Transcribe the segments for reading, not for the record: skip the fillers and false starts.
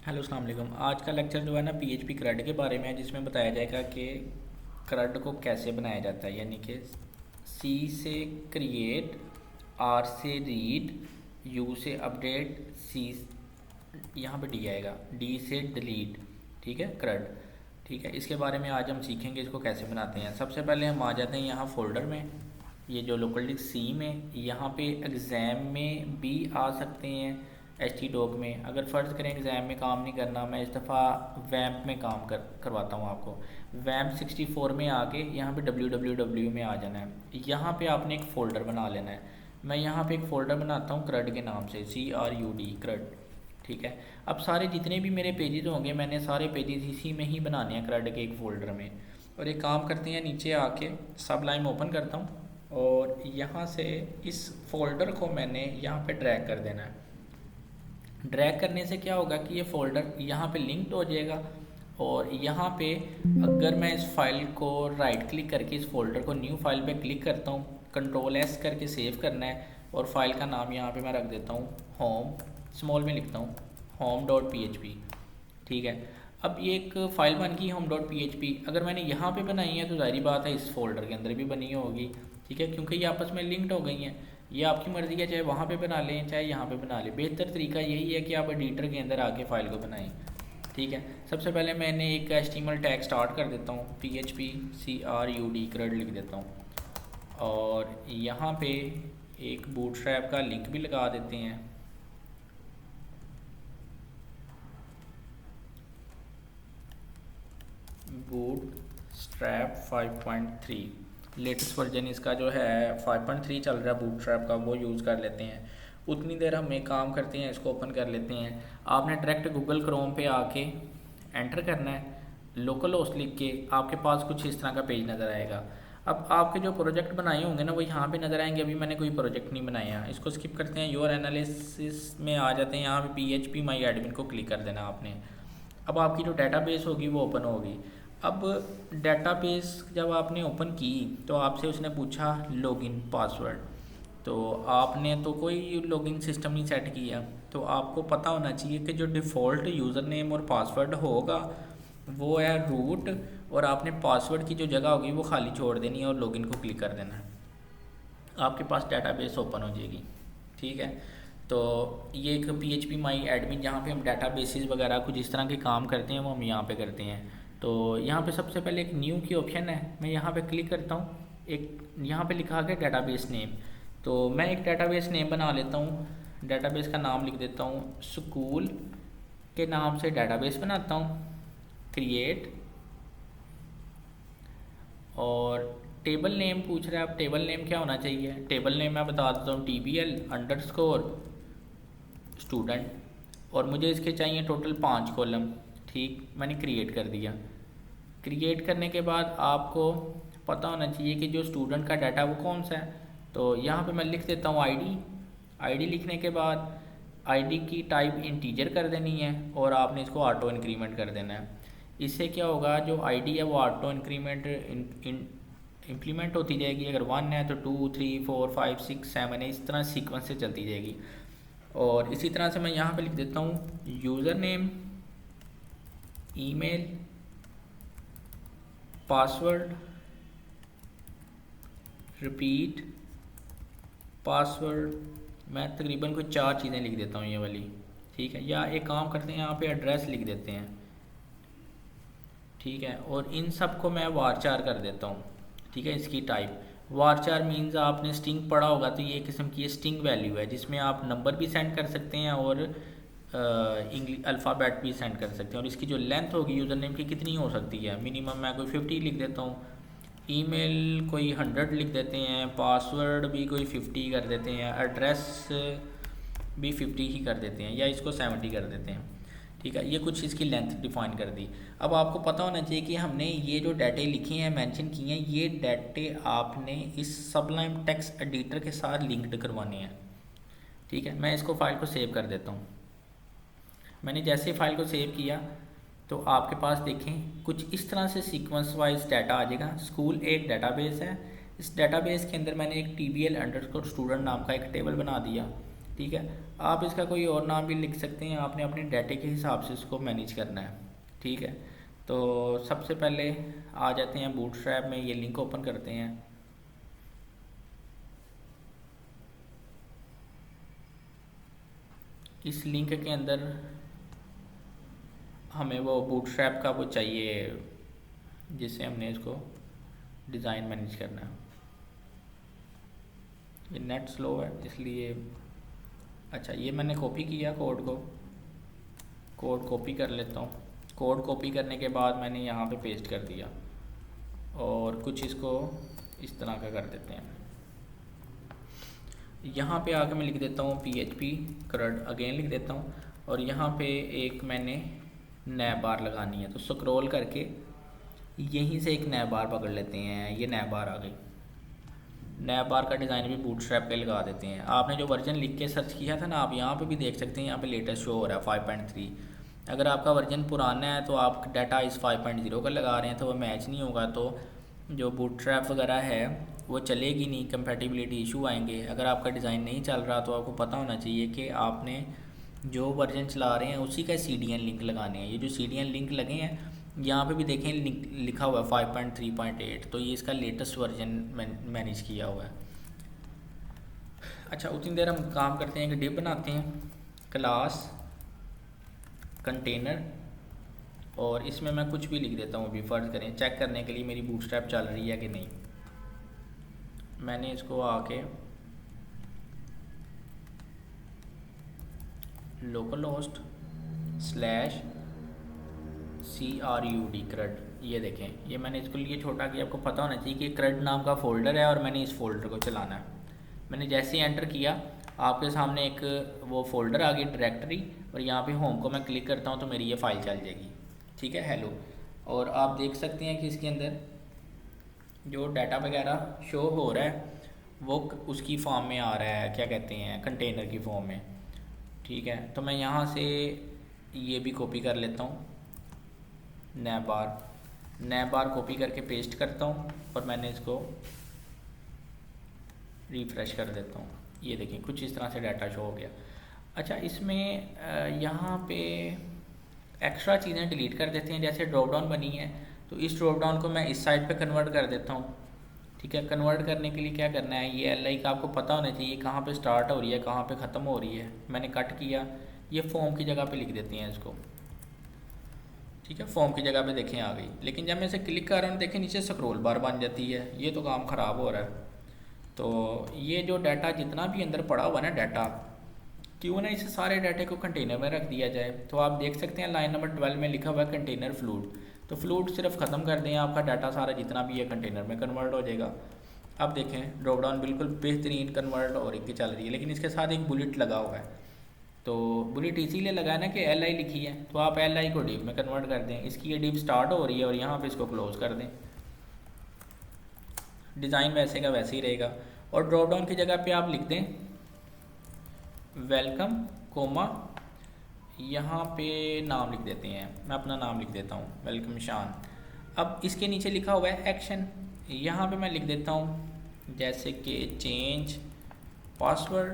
Hello अस्सलाम वालेकुम। आज का लेक्चर जो है ना पीएचपी क्रड के बारे में है, जिसमें बताया जाएगा कि क्रड को कैसे बनाया जाता है। यानी कि सी से क्रिएट, आर से रीड, यू से अपडेट, सी यहाँ पे डी आएगा, डी से डिलीट। ठीक है, क्रड। ठीक है, इसके बारे में आज हम सीखेंगे इसको कैसे बनाते हैं। सबसे पहले हम आ जाते हैं यहाँ फ़ोल्डर में, ये जो लोकल डिस्क सी में। यहाँ पे एग्ज़ाम में भी आ सकते हैं, एच टी डॉक में। अगर फ़र्ज़ करें एग्ज़ाम में काम नहीं करना, मैं इस दफ़ा वैम्प में काम करवाता हूँ आपको। वैम्प 64 में आके यहाँ पे www में आ जाना है। यहाँ पे आपने एक फ़ोल्डर बना लेना है। मैं यहाँ पे एक फ़ोल्डर बनाता हूँ क्रड के नाम से, CRUD क्रड। ठीक है, अब सारे जितने भी मेरे पेजेस होंगे, मैंने सारे पेजेस इसी में ही बनाने हैं, क्रड के एक फ़ोल्डर में। और एक काम करते हैं, नीचे आके सबलाइम ओपन करता हूँ और यहाँ से इस फ़ोल्डर को मैंने यहाँ पे ड्रैग कर देना है। ड्रैग करने से क्या होगा कि ये फ़ोल्डर यहाँ पे लिंक्ड हो जाएगा। और यहाँ पे अगर मैं इस फाइल को राइट क्लिक करके इस फोल्डर को न्यू फाइल पे क्लिक करता हूँ, Ctrl+S करके सेव करना है। और फाइल का नाम यहाँ पे मैं रख देता हूँ होम, स्मॉल में लिखता हूँ home.php। ठीक है, अब ये एक फ़ाइल बन गई home.php। अगर मैंने यहाँ पे बनाई है तो ज़ाहिर बात है इस फोल्डर के अंदर भी बनी होगी। ठीक है, क्योंकि ये आपस में लिंक्ड हो गई हैं। ये आपकी मर्ज़ी है, चाहे वहाँ पे बना लें चाहे यहाँ पे बना लें। बेहतर तरीका यही है कि आप एडिटर के अंदर आके फ़ाइल को बनाएं। ठीक है, सबसे पहले मैंने एक HTML टैग स्टार्ट कर देता हूँ, PHP CRUD क्रड लिख देता हूँ। और यहाँ पे एक बूटस्ट्रैप का लिंक भी लगा देते हैं। बूटस्ट्रैप 5.3 लेटेस्ट वर्जन इसका जो है 5.3 चल रहा है बूटस्ट्रैप का, वो यूज़ कर लेते हैं। उतनी देर हम एक काम करते हैं, इसको ओपन कर लेते हैं। आपने डायरेक्ट गूगल क्रोम पे आके एंटर करना है, लोकल होस्ट लिख के। आपके पास कुछ इस तरह का पेज नज़र आएगा। अब आपके जो प्रोजेक्ट बनाए होंगे ना वो यहाँ पे नज़र आएंगे। अभी मैंने कोई प्रोजेक्ट नहीं बनाया, इसको स्किप करते हैं। योर एनालिसिस में आ जाते हैं, यहाँ पे PHP माई एडमिन को क्लिक कर देना आपने। अब आपकी जो डेटाबेस होगी वो ओपन होगी। अब डेटाबेस जब आपने ओपन की तो आपसे उसने पूछा लॉगिन पासवर्ड। तो आपने तो कोई लॉगिन सिस्टम नहीं सेट किया, तो आपको पता होना चाहिए कि जो डिफ़ॉल्ट यूज़र नेम और पासवर्ड होगा वो है रूट, और आपने पासवर्ड की जो जगह होगी वो खाली छोड़ देनी है और लॉगिन को क्लिक कर देना है। आपके पास डेटाबेस ओपन हो जाएगी। ठीक है, तो ये एक PHP माई एडमिन, जहाँ पे हम डेटाबेसेस वगैरह कुछ इस तरह के काम करते हैं वो हम यहाँ पे करते हैं। तो यहाँ पे सबसे पहले एक न्यू की ऑप्शन है, मैं यहाँ पे क्लिक करता हूँ। एक यहाँ पे लिखा है डेटाबेस नेम, तो मैं एक डेटाबेस नेम बना लेता हूँ। डेटाबेस का नाम लिख देता हूँ, स्कूल के नाम से डेटाबेस बनाता हूँ, क्रिएट। और टेबल नेम पूछ रहा है, अब टेबल नेम क्या होना चाहिए। टेबल नेम मैं बता देता हूँ, TBL_स्टूडेंट। और मुझे इसके चाहिए टोटल 5 कॉलम। ठीक, मैंने क्रिएट कर दिया। क्रिएट करने के बाद आपको पता होना चाहिए कि जो स्टूडेंट का डाटा वो कौन सा है। तो यहाँ पे मैं लिख देता हूँ आईडी लिखने के बाद आईडी की टाइप इंटीजर कर देनी है और आपने इसको ऑटो इंक्रीमेंट कर देना है। इससे क्या होगा, जो आईडी है वो ऑटो इंक्रीमेंट इम्प्लीमेंट होती जाएगी। अगर 1 है तो 2 3 4 5 6 7 है, इस तरह सीक्वेंस से चलती जाएगी। और इसी तरह से मैं यहाँ पे लिख देता हूँ user name, email, password, repeat password. मैं तकरीबन कोई 4 चीज़ें लिख देता हूँ ये वाली। ठीक है, या एक काम करते हैं, यहाँ पे एड्रेस लिख देते हैं। ठीक है, और इन सब को मैं वारचार कर देता हूँ। ठीक है, इसकी टाइप वारचार मीन्स आपने स्ट्रिंग पढ़ा होगा, तो ये किस्म की स्ट्रिंग वैल्यू है जिसमें आप नंबर भी सेंड कर सकते हैं और इंग्लिश अल्फ़ाबेट भी सेंड कर सकते हैं। और इसकी जो लेंथ होगी यूज़र नेम की कितनी हो सकती है, मिनिमम मैं कोई 50 लिख देता हूँ। ईमेल कोई 100 लिख देते हैं, पासवर्ड भी कोई 50 कर देते हैं, एड्रेस भी 50 ही कर देते हैं, या इसको 70 कर देते हैं। ठीक है, ये कुछ इसकी लेंथ डिफाइन कर दी। अब आपको पता होना चाहिए कि हमने ये जो डाटे लिखे हैं, मेंशन किए हैं, ये डाटे आपने इस सबलाइम टेक्स्ट एडिटर के साथ लिंक्ड करवाने हैं। ठीक है, मैं इसको फाइल को सेव कर देता हूँ। मैंने जैसे फाइल को सेव किया तो आपके पास देखें कुछ इस तरह से सीक्वेंस वाइज डाटा आ जाएगा। स्कूल एक डाटाबेस है, इस डाटाबेस के अंदर मैंने एक TBL_स्टूडेंट नाम का एक टेबल बना दिया। ठीक है। आप इसका कोई और नाम भी लिख सकते हैं, आपने अपने डाटे के हिसाब से इसको मैनेज करना है। ठीक है, तो सबसे पहले आ जाते हैं बूटस्ट्रैप में, ये लिंक ओपन करते हैं। इस लिंक के अंदर हमें वो बूटस्ट्रैप का वो चाहिए जिससे हमने इसको डिज़ाइन मैनेज करना है। ये नेट स्लो है इसलिए, अच्छा ये मैंने कॉपी किया कोड को, कोड कॉपी कर लेता हूँ। कोड कॉपी करने के बाद मैंने यहाँ पे पेस्ट कर दिया और कुछ इसको इस तरह का कर देते हैं। यहाँ पे आके मैं लिख देता हूँ PHP CRUD अगेन लिख देता हूँ, और यहाँ पे एक मैंने नैब बार लगानी है, तो स्क्रॉल करके यहीं से एक नैब बार पकड़ लेते हैं। ये नैब बार आ गई। नैब बार का डिज़ाइन भी बूटस्ट्रैप पे लगा देते हैं। आपने जो वर्जन लिख के सर्च किया था ना, आप यहाँ पे भी देख सकते हैं, यहाँ पे लेटेस्ट शो हो रहा है 5.3। अगर आपका वर्जन पुराना है तो आप डाटा इस 5.0 का लगा रहे हैं तो वो मैच नहीं होगा, तो जो बूटस्ट्रैप वगैरह है वो चलेगी नहीं, कंपैटिबिलिटी इशू आएंगे। अगर आपका डिज़ाइन नहीं चल रहा तो आपको पता होना चाहिए कि आपने जो वर्जन चला रहे हैं उसी का CDN लिंक लगाने हैं। ये जो CDN लिंक लगे हैं यहाँ पे भी देखें लिखा हुआ है 5.3.8, तो ये इसका लेटेस्ट वर्जन मैनेज किया हुआ है। अच्छा, उतनी देर हम काम करते हैं कि डिव बनाते हैं, क्लास कंटेनर, और इसमें मैं कुछ भी लिख देता हूँ। अभी फ़र्ज़ करें चेक करने के लिए मेरी बूटस्ट्रैप चल रही है कि नहीं। मैंने इसको आके लोकल होस्ट /CRUD CRUD, ये देखें, ये मैंने इसको लिए छोटा कि आपको पता होना चाहिए कि CRUD नाम का फ़ोल्डर है और मैंने इस फोल्डर को चलाना है। मैंने जैसे ही एंटर किया आपके सामने एक वो फ़ोल्डर आ गई, डायरेक्टरी, और यहाँ पे होम को मैं क्लिक करता हूँ तो मेरी ये फ़ाइल चल जाएगी। ठीक है, हेलो। और आप देख सकते हैं कि इसके अंदर जो डाटा वगैरह शो हो रहा है वो उसकी फॉर्म में आ रहा है, क्या कहते हैं, कंटेनर की फॉर्म में। ठीक है, तो मैं यहाँ से ये भी कॉपी कर लेता हूँ, नैब बार कॉपी करके पेस्ट करता हूँ और मैंने इसको रिफ़्रेश कर देता हूँ। ये देखिए कुछ इस तरह से डाटा शो हो गया। अच्छा, इसमें यहाँ पे एक्स्ट्रा चीज़ें डिलीट कर देते हैं। जैसे ड्रॉप डाउन बनी है तो इस ड्रॉप डाउन को मैं इस साइड पे कन्वर्ट कर देता हूँ। ठीक है, कन्वर्ट करने के लिए क्या करना है, ये LI का आपको पता होना चाहिए कहाँ पे स्टार्ट हो रही है कहाँ पे ख़त्म हो रही है। मैंने कट किया, ये फॉर्म की जगह पे लिख देते हैं इसको। ठीक है, फॉर्म की जगह पे देखें आ गई, लेकिन जब मैं इसे क्लिक कर रहा हूँ देखें नीचे स्क्रॉल बार बन जाती है। ये तो काम ख़राब हो रहा है। तो ये जो डाटा जितना भी अंदर पड़ा हुआ ना डाटा, क्यों ना इसे सारे डाटे को कंटेनर में रख दिया जाए। तो आप देख सकते हैं लाइन नंबर 12 में लिखा हुआ है कंटेनर फ्लूड, तो फ्लूड सिर्फ ख़त्म कर दें, आपका डाटा सारा जितना भी है कंटेनर में कन्वर्ट हो जाएगा। अब देखें ड्रॉप डाउन बिल्कुल बेहतरीन कन्वर्ट हो रही चल रही है, लेकिन इसके साथ एक बुलेट लगा हुआ है। तो बुलेट इसीलिए लगा है ना कि LI लिखी है, तो आप LI को डिव में कन्वर्ट कर दें। इसकी ये डिव स्टार्ट हो रही है और यहाँ पे इसको क्लोज़ कर दें। डिज़ाइन वैसे का वैसे ही रहेगा। और ड्रॉप डाउन की जगह पे आप लिख दें वेलकम कोमा, यहाँ पे नाम लिख देते हैं, मैं अपना नाम लिख देता हूँ वेलकम शान। अब इसके नीचे लिखा हुआ है एक्शन, यहाँ पे मैं लिख देता हूँ जैसे कि चेंज पासवर्ड,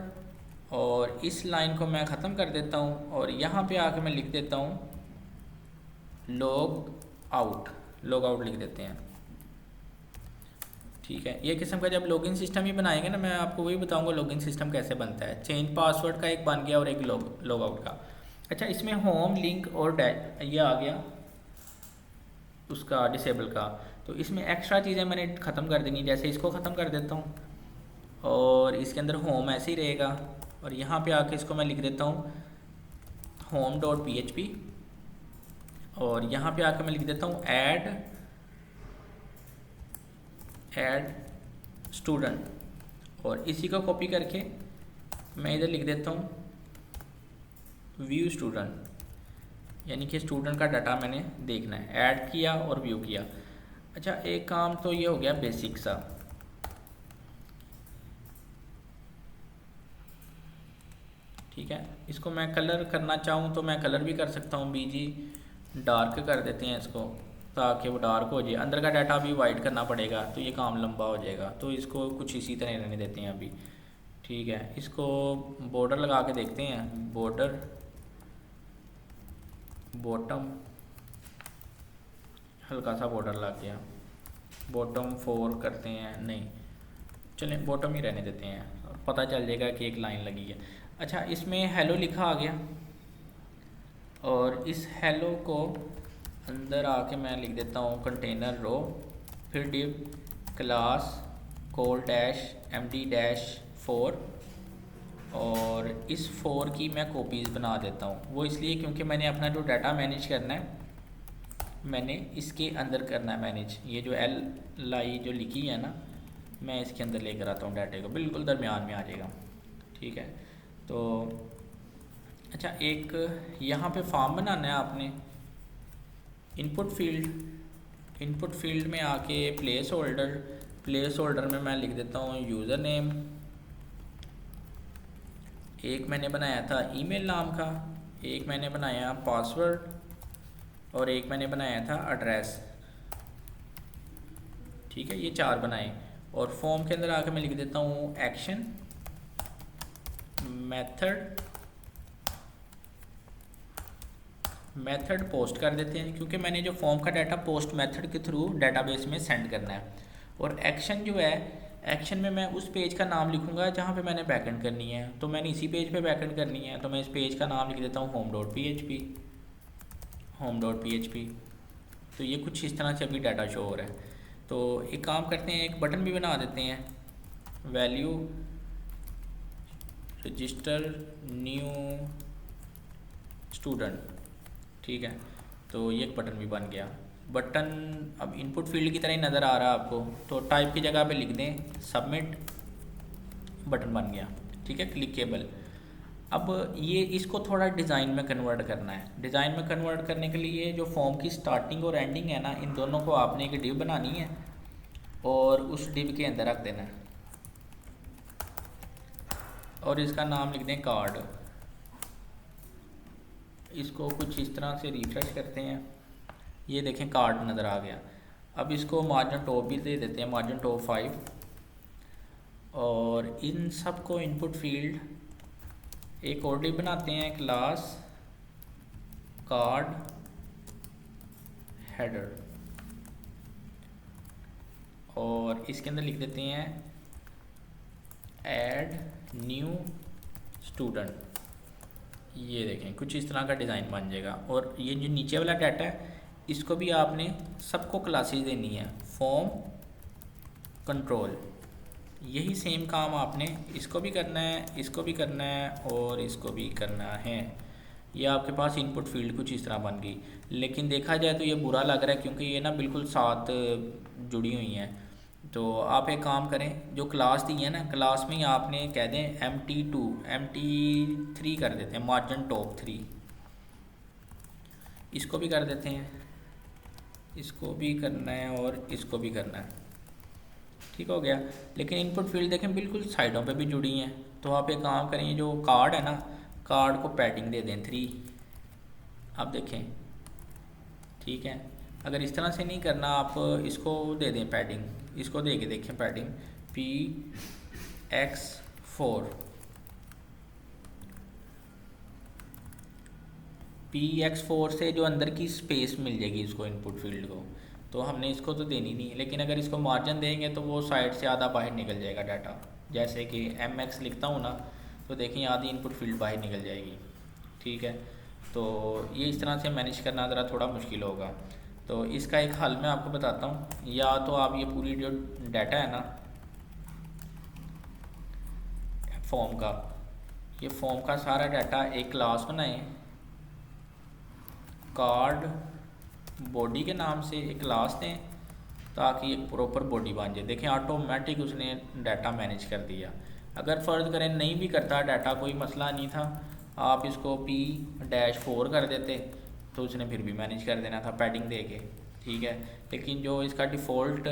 और इस लाइन को मैं ख़त्म कर देता हूँ और यहाँ पे आके मैं लिख देता हूँ लॉग आउट लिख देते हैं। ठीक है, ये किस्म का जब लॉगिन सिस्टम ही बनाएंगे ना, मैं आपको वही बताऊंगा लॉगिन सिस्टम कैसे बनता है। चेंज पासवर्ड का एक बन गया और एक लॉग आउट का। अच्छा, इसमें होम लिंक और ये आ गया उसका डिसेबल का, तो इसमें एक्स्ट्रा चीज़ें मैंने ख़त्म कर देनी, जैसे इसको ख़त्म कर देता हूँ और इसके अंदर होम ऐसे ही रहेगा, और यहाँ पे आके इसको मैं लिख देता हूँ home.php, और यहाँ पे आके मैं लिख देता हूँ ऐड स्टूडेंट, और इसी को कॉपी करके मैं इधर लिख देता हूँ व्यू स्टूडेंट, यानी कि स्टूडेंट का डाटा मैंने देखना है, ऐड किया और व्यू किया। अच्छा, एक काम तो ये हो गया बेसिक सा। ठीक है, इसको मैं कलर करना चाहूँ तो मैं कलर भी कर सकता हूँ, BG डार्क कर देते हैं इसको ताकि वो डार्क हो जाए। अंदर का डाटा भी वाइट करना पड़ेगा तो ये काम लंबा हो जाएगा, तो इसको कुछ इसी तरह रहने देते हैं अभी। ठीक है, इसको बॉर्डर लगा के देखते हैं। बॉर्डर बॉटम, हल्का सा बॉर्डर लग गया। बॉटम 4 करते हैं, नहीं चलें बॉटम ही रहने देते हैं, पता चल जाएगा कि एक लाइन लगी है। अच्छा, इसमें हेलो लिखा आ गया और इस हेलो को अंदर आके मैं लिख देता हूँ कंटेनर रो, फिर div class call dash empty dash 4 और इस 4 की मैं कॉपीज़ बना देता हूँ। वो इसलिए क्योंकि मैंने अपना जो डाटा मैनेज करना है मैंने इसके अंदर करना है मैनेज। ये जो एल आई जो लिखी है ना, मैं इसके अंदर लेकर आता हूँ डाटे को, बिल्कुल दरमियान में आ जाएगा। ठीक है, तो अच्छा एक यहाँ पे फॉर्म बनाना है आपने। इनपुट फील्ड में आके प्लेस होल्डर में मैं लिख देता हूँ यूज़र नेम, एक मैंने बनाया था ईमेल नाम का, एक मैंने बनाया पासवर्ड और एक मैंने बनाया था एड्रेस। ठीक है, ये 4 बनाए। और फॉर्म के अंदर आकर मैं लिख देता हूँ एक्शन मेथड पोस्ट कर देते हैं, क्योंकि मैंने जो फॉर्म का डाटा पोस्ट मेथड के थ्रू डाटाबेस में सेंड करना है। और एक्शन जो है, एक्शन में मैं उस पेज का नाम लिखूंगा जहाँ पे मैंने बैकएंड करनी है, तो मैंने इसी पेज पे बैकएंड करनी है, तो मैं इस पेज का नाम लिख देता हूँ home.php। तो ये कुछ इस तरह से अभी डाटा शो हो रहा है। तो एक काम करते हैं, एक बटन भी बना देते हैं, वैल्यू रजिस्टर न्यू स्टूडेंट। ठीक है, तो ये एक बटन भी बन गया। बटन अब इनपुट फील्ड की तरह ही नज़र आ रहा है आपको, तो टाइप की जगह पे लिख दें सबमिट, बटन बन गया। ठीक है, क्लिकेबल। अब ये इसको थोड़ा डिज़ाइन में कन्वर्ट करना है। डिज़ाइन में कन्वर्ट करने के लिए जो फॉर्म की स्टार्टिंग और एंडिंग है ना, इन दोनों को आपने एक डिव बनानी है और उस डिव के अंदर रख देना है और इसका नाम लिख दें कार्ड। इसको कुछ इस तरह से रिफ्रेश करते हैं, ये देखें कार्ड नज़र आ गया। अब इसको मार्जिन टॉप भी दे देते हैं, मार्जिन टॉप 5। और इन सब को इनपुट फील्ड एक और डिव बनाते हैं, क्लास कार्ड हेडर, और इसके अंदर लिख देते हैं ऐड न्यू स्टूडेंट। ये देखें कुछ इस तरह का डिज़ाइन बन जाएगा। और ये जो नीचे वाला डाटा है इसको भी आपने सबको क्लासेस देनी है, फॉर्म कंट्रोल। यही सेम काम आपने इसको भी करना है, इसको भी करना है और इसको भी करना है। ये आपके पास इनपुट फील्ड कुछ इस तरह बन गई, लेकिन देखा जाए तो ये बुरा लग रहा है क्योंकि ये ना बिल्कुल साथ जुड़ी हुई हैं। तो आप एक काम करें, जो क्लास दी है ना, क्लास में ही आपने कह दें MT3 कर देते हैं, मार्जिन टॉप 3। इसको भी कर देते हैं, इसको भी करना है और इसको भी करना है। ठीक हो गया। लेकिन इनपुट फील्ड देखें बिल्कुल साइडों पे भी जुड़ी हैं, तो आप एक काम करें, जो कार्ड है ना, कार्ड को पैडिंग दे दें 3। आप देखें, ठीक है। अगर इस तरह से नहीं करना, आप इसको दे दें पैडिंग, इसको दे के देखें पैडिंग PX4 से जो अंदर की स्पेस मिल जाएगी इसको, इनपुट फील्ड को। तो हमने इसको तो देनी नहीं है, लेकिन अगर इसको मार्जिन देंगे तो वो साइड से आधा बाहर निकल जाएगा डाटा। जैसे कि MX लिखता हूँ ना, तो देखें आधी इनपुट फील्ड बाहर निकल जाएगी। ठीक है, तो ये इस तरह से मैनेज करना ज़रा थोड़ा मुश्किल होगा। तो इसका एक हल मैं आपको बताता हूँ। या तो आप ये पूरी जो डाटा है ना फॉर्म का, ये फॉर्म का सारा डाटा एक क्लास बनाएं, कार्ड बॉडी के नाम से एक क्लास दें, ताकि एक प्रॉपर बॉडी बन जाए। देखें ऑटोमेटिक उसने डाटा मैनेज कर दिया। अगर फ़र्ज़ करें नहीं भी करता डाटा, कोई मसला नहीं था, आप इसको P-4 कर देते तो उसने फिर भी मैनेज कर देना था पैडिंग दे के। ठीक है, लेकिन जो इसका डिफ़ॉल्ट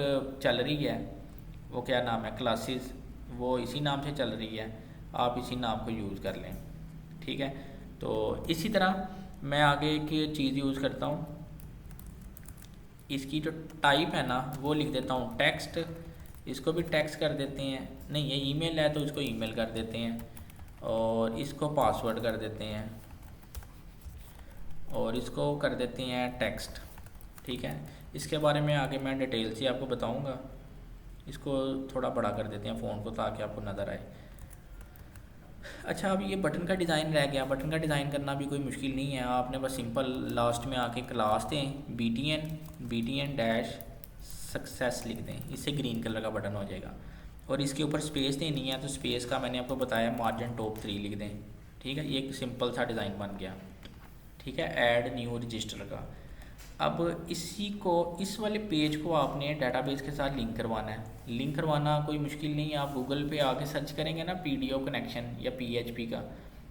चल रही है वो क्या नाम है, क्लासेस, वो इसी नाम से चल रही है, आप इसी नाम को यूज़ कर लें। ठीक है, तो इसी तरह मैं आगे एक चीज़ यूज़ करता हूँ, इसकी जो टाइप है ना वो लिख देता हूँ टेक्स्ट, इसको भी टेक्स्ट कर देते हैं, नहीं ये ईमेल है तो इसको ईमेल कर देते हैं, और इसको पासवर्ड कर देते हैं, और इसको कर देते हैं टेक्स्ट। ठीक है, इसके बारे में आगे मैं डिटेल से आपको बताऊंगा। इसको थोड़ा बड़ा कर देते हैं फ़ोन को ताकि आपको नज़र आए। अच्छा, अब ये बटन का डिज़ाइन रह गया। बटन का डिज़ाइन करना भी कोई मुश्किल नहीं है, आपने बस सिंपल लास्ट में आके क्लास दें, BTN डैश सक्सेस लिख दें, इससे ग्रीन कलर का बटन हो जाएगा। और इसके ऊपर स्पेस देनी है, तो स्पेस का मैंने आपको बताया मार्जिन टॉप 3 लिख दें। ठीक है, ये एक सिंपल सा डिज़ाइन बन गया। ठीक है, ऐड न्यू रजिस्टर का। अब इसी को, इस वाले पेज को आपने डाटाबेस के साथ लिंक करवाना है। लिंक करवाना कोई मुश्किल नहीं है, आप गूगल पे आके सर्च करेंगे ना PDO कनेक्शन या PHP का,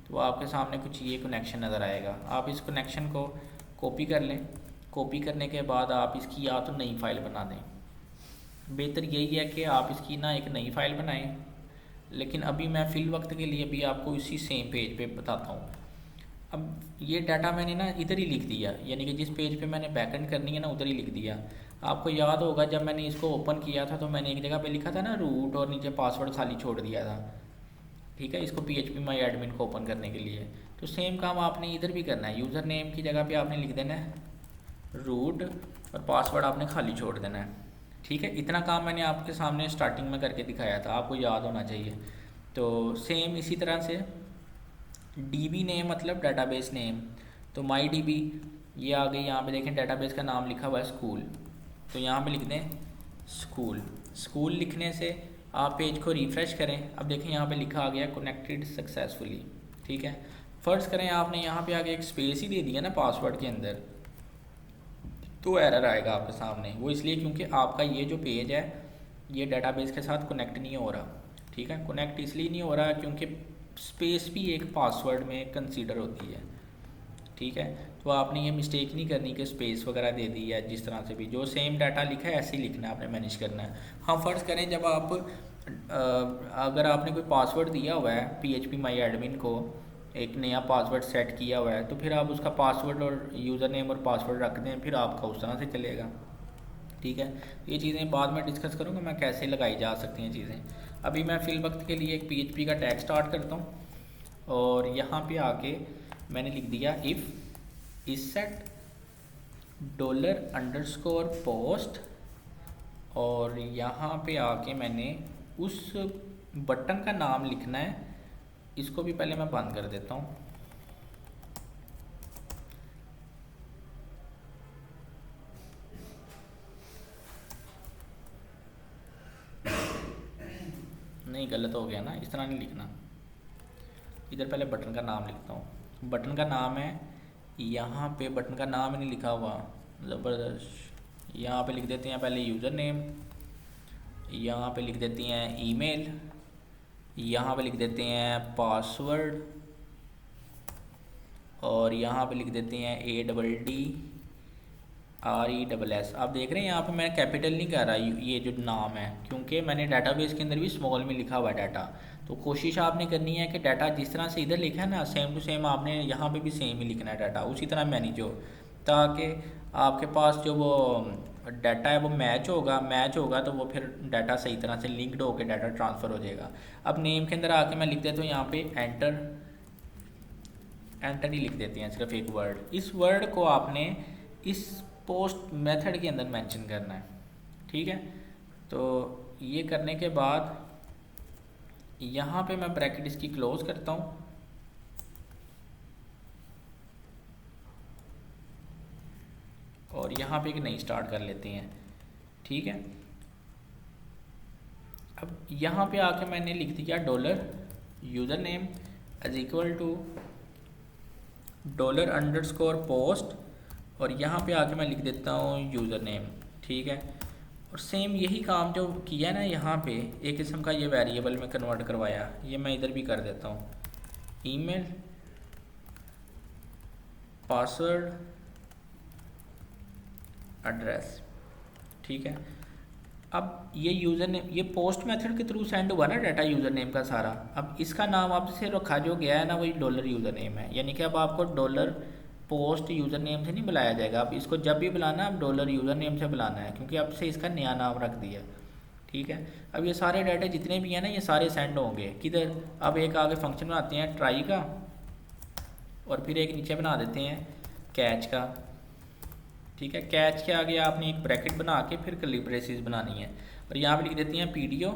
तो आपके सामने कुछ ये कनेक्शन नज़र आएगा। आप इस कनेक्शन को कॉपी कर लें। कॉपी करने के बाद आप इसकी या तो नई फाइल बना दें। बेहतर यही है कि आप इसकी ना एक नई फाइल बनाएं, लेकिन अभी मैं फ़िल वक्त के लिए भी आपको इसी सेम पेज पे बताता हूँ। अब ये डाटा मैंने ना इधर ही लिख दिया, यानी कि जिस पेज पे मैंने बैकएंड करनी है ना उधर ही लिख दिया। आपको याद होगा जब मैंने इसको ओपन किया था तो मैंने एक जगह पे लिखा था ना रूट, और नीचे पासवर्ड खाली छोड़ दिया था। ठीक है, इसको PHP माई एडमिन को ओपन करने के लिए। तो सेम काम आपने इधर भी करना है। यूज़र नेम की जगह पे आपने लिख देना है रूट, और पासवर्ड आपने खाली छोड़ देना है। ठीक है, इतना काम मैंने आपके सामने स्टार्टिंग में करके दिखाया था, आपको याद होना चाहिए। तो सेम इसी तरह से DB नेम मतलब डाटाबेस नेम, तो MyDB ये आ गई। यहाँ पे देखें डाटाबेस का नाम लिखा हुआ है स्कूल, तो यहाँ पे लिख दें स्कूल। स्कूल लिखने से आप पेज को रिफ़्रेश करें। अब देखें यहाँ पे लिखा आ गया कनेक्टेड सक्सेसफुली। ठीक है, फ़र्ज़ करें आपने यहाँ पे आगे एक स्पेस ही दे दिया ना पासवर्ड के अंदर, तो एरर आएगा आपके सामने। वो इसलिए क्योंकि आपका ये जो पेज है ये डाटाबेस के साथ कनेक्ट नहीं हो रहा। ठीक है, कनेक्ट इसलिए नहीं हो रहा क्योंकि स्पेस भी एक पासवर्ड में कंसीडर होती है। ठीक है, तो आपने ये मिस्टेक नहीं करनी कि स्पेस वगैरह दे दी है। जिस तरह से भी जो सेम डाटा लिखा है ऐसे ही लिखना है, आपने मैनेज करना है। हाँ, फ़र्ज़ करें जब आप अगर आपने कोई पासवर्ड दिया हुआ है PHP माई एडमिन को, एक नया पासवर्ड सेट किया हुआ है, तो फिर आप उसका पासवर्ड और यूज़र नेम और पासवर्ड रख दें, फिर आपका उस तरह से चलेगा। ठीक है, ये चीज़ें बाद में डिस्कस करूँगा मैं कैसे लगाई जा सकती हैं चीज़ें। अभी मैं फ़िल वक्त के लिए एक PHP का टैग स्टार्ट करता हूँ, और यहाँ पे आके मैंने लिख दिया इफ़ इस सेट $_post, और यहाँ पे आके मैंने उस बटन का नाम लिखना है। इसको भी पहले मैं बंद कर देता हूँ। नहीं, गलत हो गया ना, इस तरह नहीं लिखना। इधर पहले बटन का नाम लिखता हूँ। बटन का नाम है, यहाँ पे बटन का नाम नहीं लिखा हुआ, ज़बरदस्त। यहाँ पे लिख देते हैं पहले यूज़र नेम, यहाँ पे लिख देती हैं ईमेल, यहाँ पे लिख देते हैं पासवर्ड, और यहाँ पे लिख देते हैं ADDRESS। आप देख रहे हैं यहाँ पे मैं कैपिटल नहीं कर रहा ये जो नाम है, क्योंकि मैंने डाटाबेस के अंदर भी स्मॉल में लिखा हुआ है डाटा। तो कोशिश आपने करनी है कि डाटा जिस तरह से इधर लिखा है ना सेम टू सेम आपने यहाँ पे भी सेम ही लिखना है डाटा, उसी तरह मैनेज हो, ताकि आपके पास जो वो डाटा है वो मैच होगा तो वो फिर डाटा सही तरह से लिंक्ड होकर डाटा ट्रांसफ़र हो जाएगा। अब नेम के अंदर आके मैं लिख देता हूँ यहाँ पे एंटर ही लिख देते हैं, सिर्फ एक वर्ड। इस वर्ड को आपने इस पोस्ट मेथड के अंदर मेंशन करना है। ठीक है, तो ये करने के बाद यहाँ पे मैं ब्रैकेट इसकी क्लोज़ करता हूँ, और यहाँ पे एक नई स्टार्ट कर लेते हैं। ठीक है, अब यहाँ पे आके मैंने लिख दिया $यूज़र नेम =$ $_post, और यहाँ पे आके मैं लिख देता हूँ यूज़र नेम। ठीक है, और सेम यही काम जो किया ना यहाँ पे एक किस्म का ये वेरिएबल में कन्वर्ट करवाया, ये मैं इधर भी कर देता हूँ ईमेल, पासवर्ड, एड्रेस। ठीक है, अब ये यूज़र नेम ये पोस्ट मेथड के थ्रू सेंड हुआ ना डाटा यूज़र नेम का सारा। अब इसका नाम आपसे रखा जो गया है ना वही $यूज़र नेम है, यानी कि अब आपको $post यूज़र नेम से नहीं बुलाया जाएगा। अब इसको जब भी बुलाना अब $यूज़र नेम से बुलाना है, क्योंकि अब से इसका नया नाम रख दिया। ठीक है। अब ये सारे डाटा जितने भी हैं ना ये सारे सेंड होंगे किधर। अब एक आगे फंक्शन बनाते हैं ट्राई का, और फिर एक नीचे बना देते हैं कैच का। ठीक है, कैच के आगे आपने एक ब्रैकेट बना के फिर कर्ली ब्रेसेस बनानी है, और यहाँ पे लिख देते हैं पीडीओ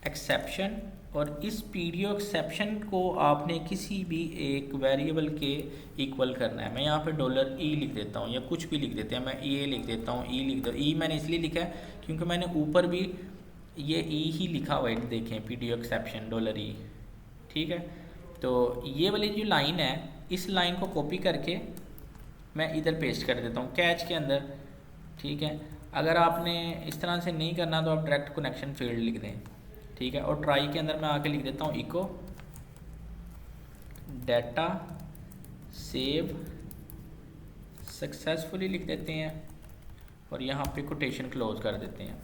एक्सेप्शन, और इस पीडीओ एक्सेप्शन को आपने किसी भी एक वेरिएबल के इक्वल करना है। मैं यहाँ पे $e लिख देता हूँ, या कुछ भी लिख देते हैं, मैं ए लिख देता हूँ, ई लिख दो। ई मैंने इसलिए लिखा है क्योंकि मैंने ऊपर भी ये ई ही लिखा हुआ है, देखें पीडीओ एक्सेप्शन $e। ठीक है, तो ये वाली जो लाइन है इस लाइन को कॉपी करके मैं इधर पेस्ट कर देता हूँ कैच के अंदर। ठीक है, अगर आपने इस तरह से नहीं करना तो आप डायरेक्ट कनेक्शन फील्ड लिख दें। ठीक है, और ट्राई के अंदर मैं आके लिख देता हूँ इको डाटा सेव सक्सेसफुली लिख देते हैं, और यहाँ पे कोटेशन क्लोज कर देते हैं।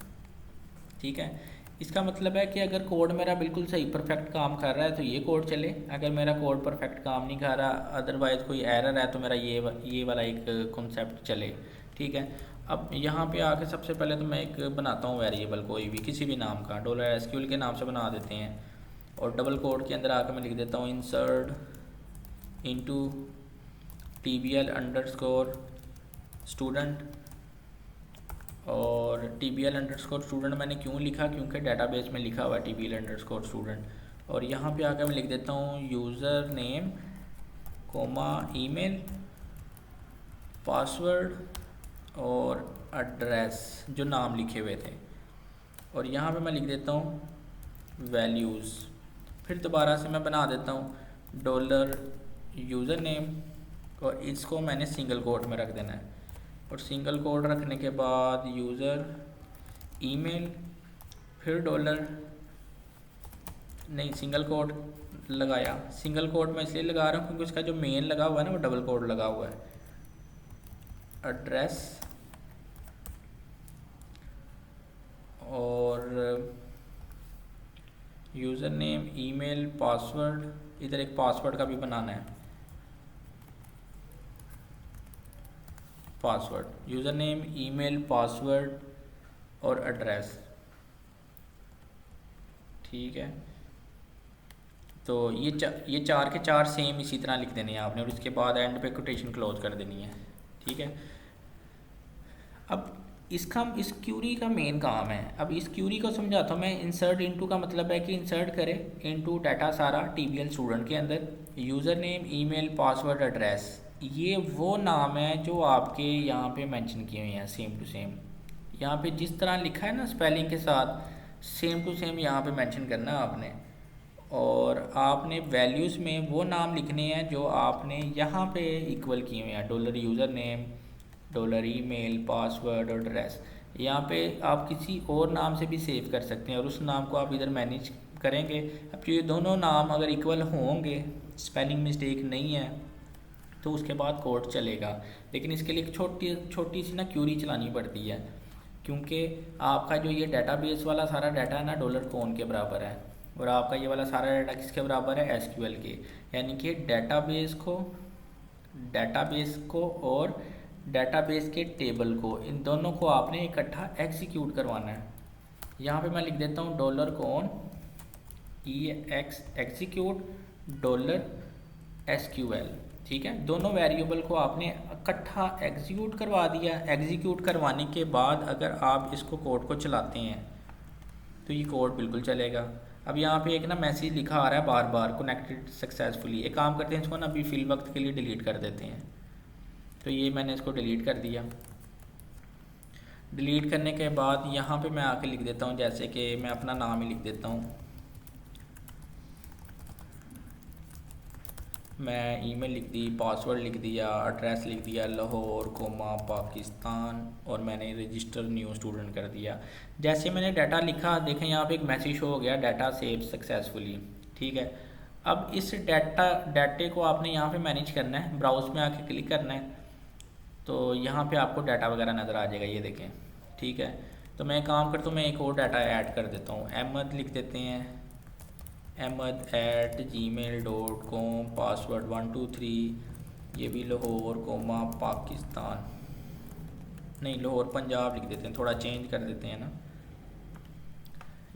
ठीक है, इसका मतलब है कि अगर कोड मेरा बिल्कुल सही परफेक्ट काम कर रहा है तो ये कोड चले, अगर मेरा कोड परफेक्ट काम नहीं कर रहा, अदरवाइज़ कोई एरर है, तो मेरा ये वाला एक कॉन्सेप्ट चले। ठीक है, अब यहाँ पे आके सबसे पहले तो मैं एक बनाता हूँ वेरिएबल, कोई भी किसी भी नाम का, $SQL के नाम से बना देते हैं, और डबल कोड के अंदर आकर मैं लिख देता हूँ insert into TBL underscore student. और TBL अंडरस्कोर स्टूडेंट मैंने क्यों लिखा, क्योंकि डेटाबेस में लिखा हुआ है TBL अंडरस्कोर स्टूडेंट। और यहाँ पे आकर मैं लिख देता हूँ user name comma email password और एड्रेस जो नाम लिखे हुए थे, और यहाँ पे मैं लिख देता हूँ वैल्यूज़। फिर दोबारा से मैं बना देता हूँ $यूज़र नेम, और इसको मैंने सिंगल कोट में रख देना है, और सिंगल कोट रखने के बाद यूज़र ईमेल, फिर नहीं सिंगल कोट लगाया। सिंगल कोट मैं इसलिए लगा रहा हूँ क्योंकि उसका जो मेन लगा हुआ है ना वो डबल कोट लगा हुआ है। एड्रेस और यूज़र नेम ईमेल पासवर्ड, इधर एक पासवर्ड का भी बनाना है, password user name email password और एड्रेस। ठीक है, तो ये चार के चार सेम इसी तरह लिख देने हैं आपने, और उसके बाद एंड पे कोटेशन क्लोज कर देनी है। ठीक है, अब इस क्यूरी का मेन काम है। अब इस क्यूरी को समझाता हूँ मैं। इंसर्ट इनटू का मतलब है कि इंसर्ट करें इनटू डाटा सारा TBL स्टूडेंट के अंदर, user name email password address, ये वो नाम है जो आपके यहाँ पे मेंशन किए हुए हैं सेम टू सेम। यहाँ पे जिस तरह लिखा है ना स्पेलिंग के साथ, सेम टू सेम यहाँ पे मेंशन करना है आपने, और आपने वैल्यूज़ में वो नाम लिखने हैं जो आपने यहाँ पे इक्वल किए हुए हैं, $यूज़र नेम $ईमेल पासवर्ड और एड्रेस। यहाँ पे आप किसी और नाम से भी सेव कर सकते हैं, और उस नाम को आप इधर मैनेज करेंगे। अब ये दोनों नाम अगर इक्वल होंगे, स्पेलिंग मिस्टेक नहीं है, तो उसके बाद कोड चलेगा। लेकिन इसके लिए एक छोटी सी ना क्यूरी चलानी पड़ती है, क्योंकि आपका जो ये डाटाबेस वाला सारा डाटा है ना $कौन के बराबर है, और आपका ये वाला सारा डाटा किसके बराबर है, SQL के। यानी कि डाटाबेस को और डाटाबेस के टेबल को, इन दोनों को आपने इकट्ठा एग्जीक्यूट करवाना है। यहाँ पे मैं लिख देता हूँ $कौन एग्जीक्यूट $SQL। ठीक है, दोनों वेरिएबल को आपने इकट्ठा एग्जीक्यूट करवा दिया। एग्जीक्यूट करवाने के बाद अगर आप इसको कोड को चलाते हैं तो ये कोड बिल्कुल चलेगा। अब यहाँ पे एक ना मैसेज लिखा आ रहा है बार बार, कनेक्टेड सक्सेसफुली। एक काम करते हैं, इसको ना अभी फिल वक्त के लिए डिलीट कर देते हैं। तो ये मैंने इसको डिलीट कर दिया। डिलीट करने के बाद यहाँ पे मैं आके लिख देता हूँ, जैसे कि मैं अपना नाम ही लिख देता हूँ, मैं ईमेल लिख दी, पासवर्ड लिख दिया, एड्रेस लिख दिया लाहौर कोमा पाकिस्तान, और मैंने रजिस्टर न्यू स्टूडेंट कर दिया। जैसे मैंने डाटा लिखा, देखें यहाँ पे एक मैसेज हो गया डाटा सेव सक्सेसफुली। ठीक है, अब इस डाटे को आपने यहाँ पे मैनेज करना है, ब्राउज में आके क्लिक करना है, तो यहाँ पे आपको डाटा वगैरह नज़र आ जाएगा, ये देखें। ठीक है, तो मैं काम करता हूँ, मैं एक और डाटा ऐड कर देता हूँ। अहमद लिख देते हैं, ahmed@gmail.com, पासवर्ड 123, ये भी लाहौर कोमा पाकिस्तान, नहीं लाहौर पंजाब लिख देते हैं, थोड़ा चेंज कर देते हैं ना।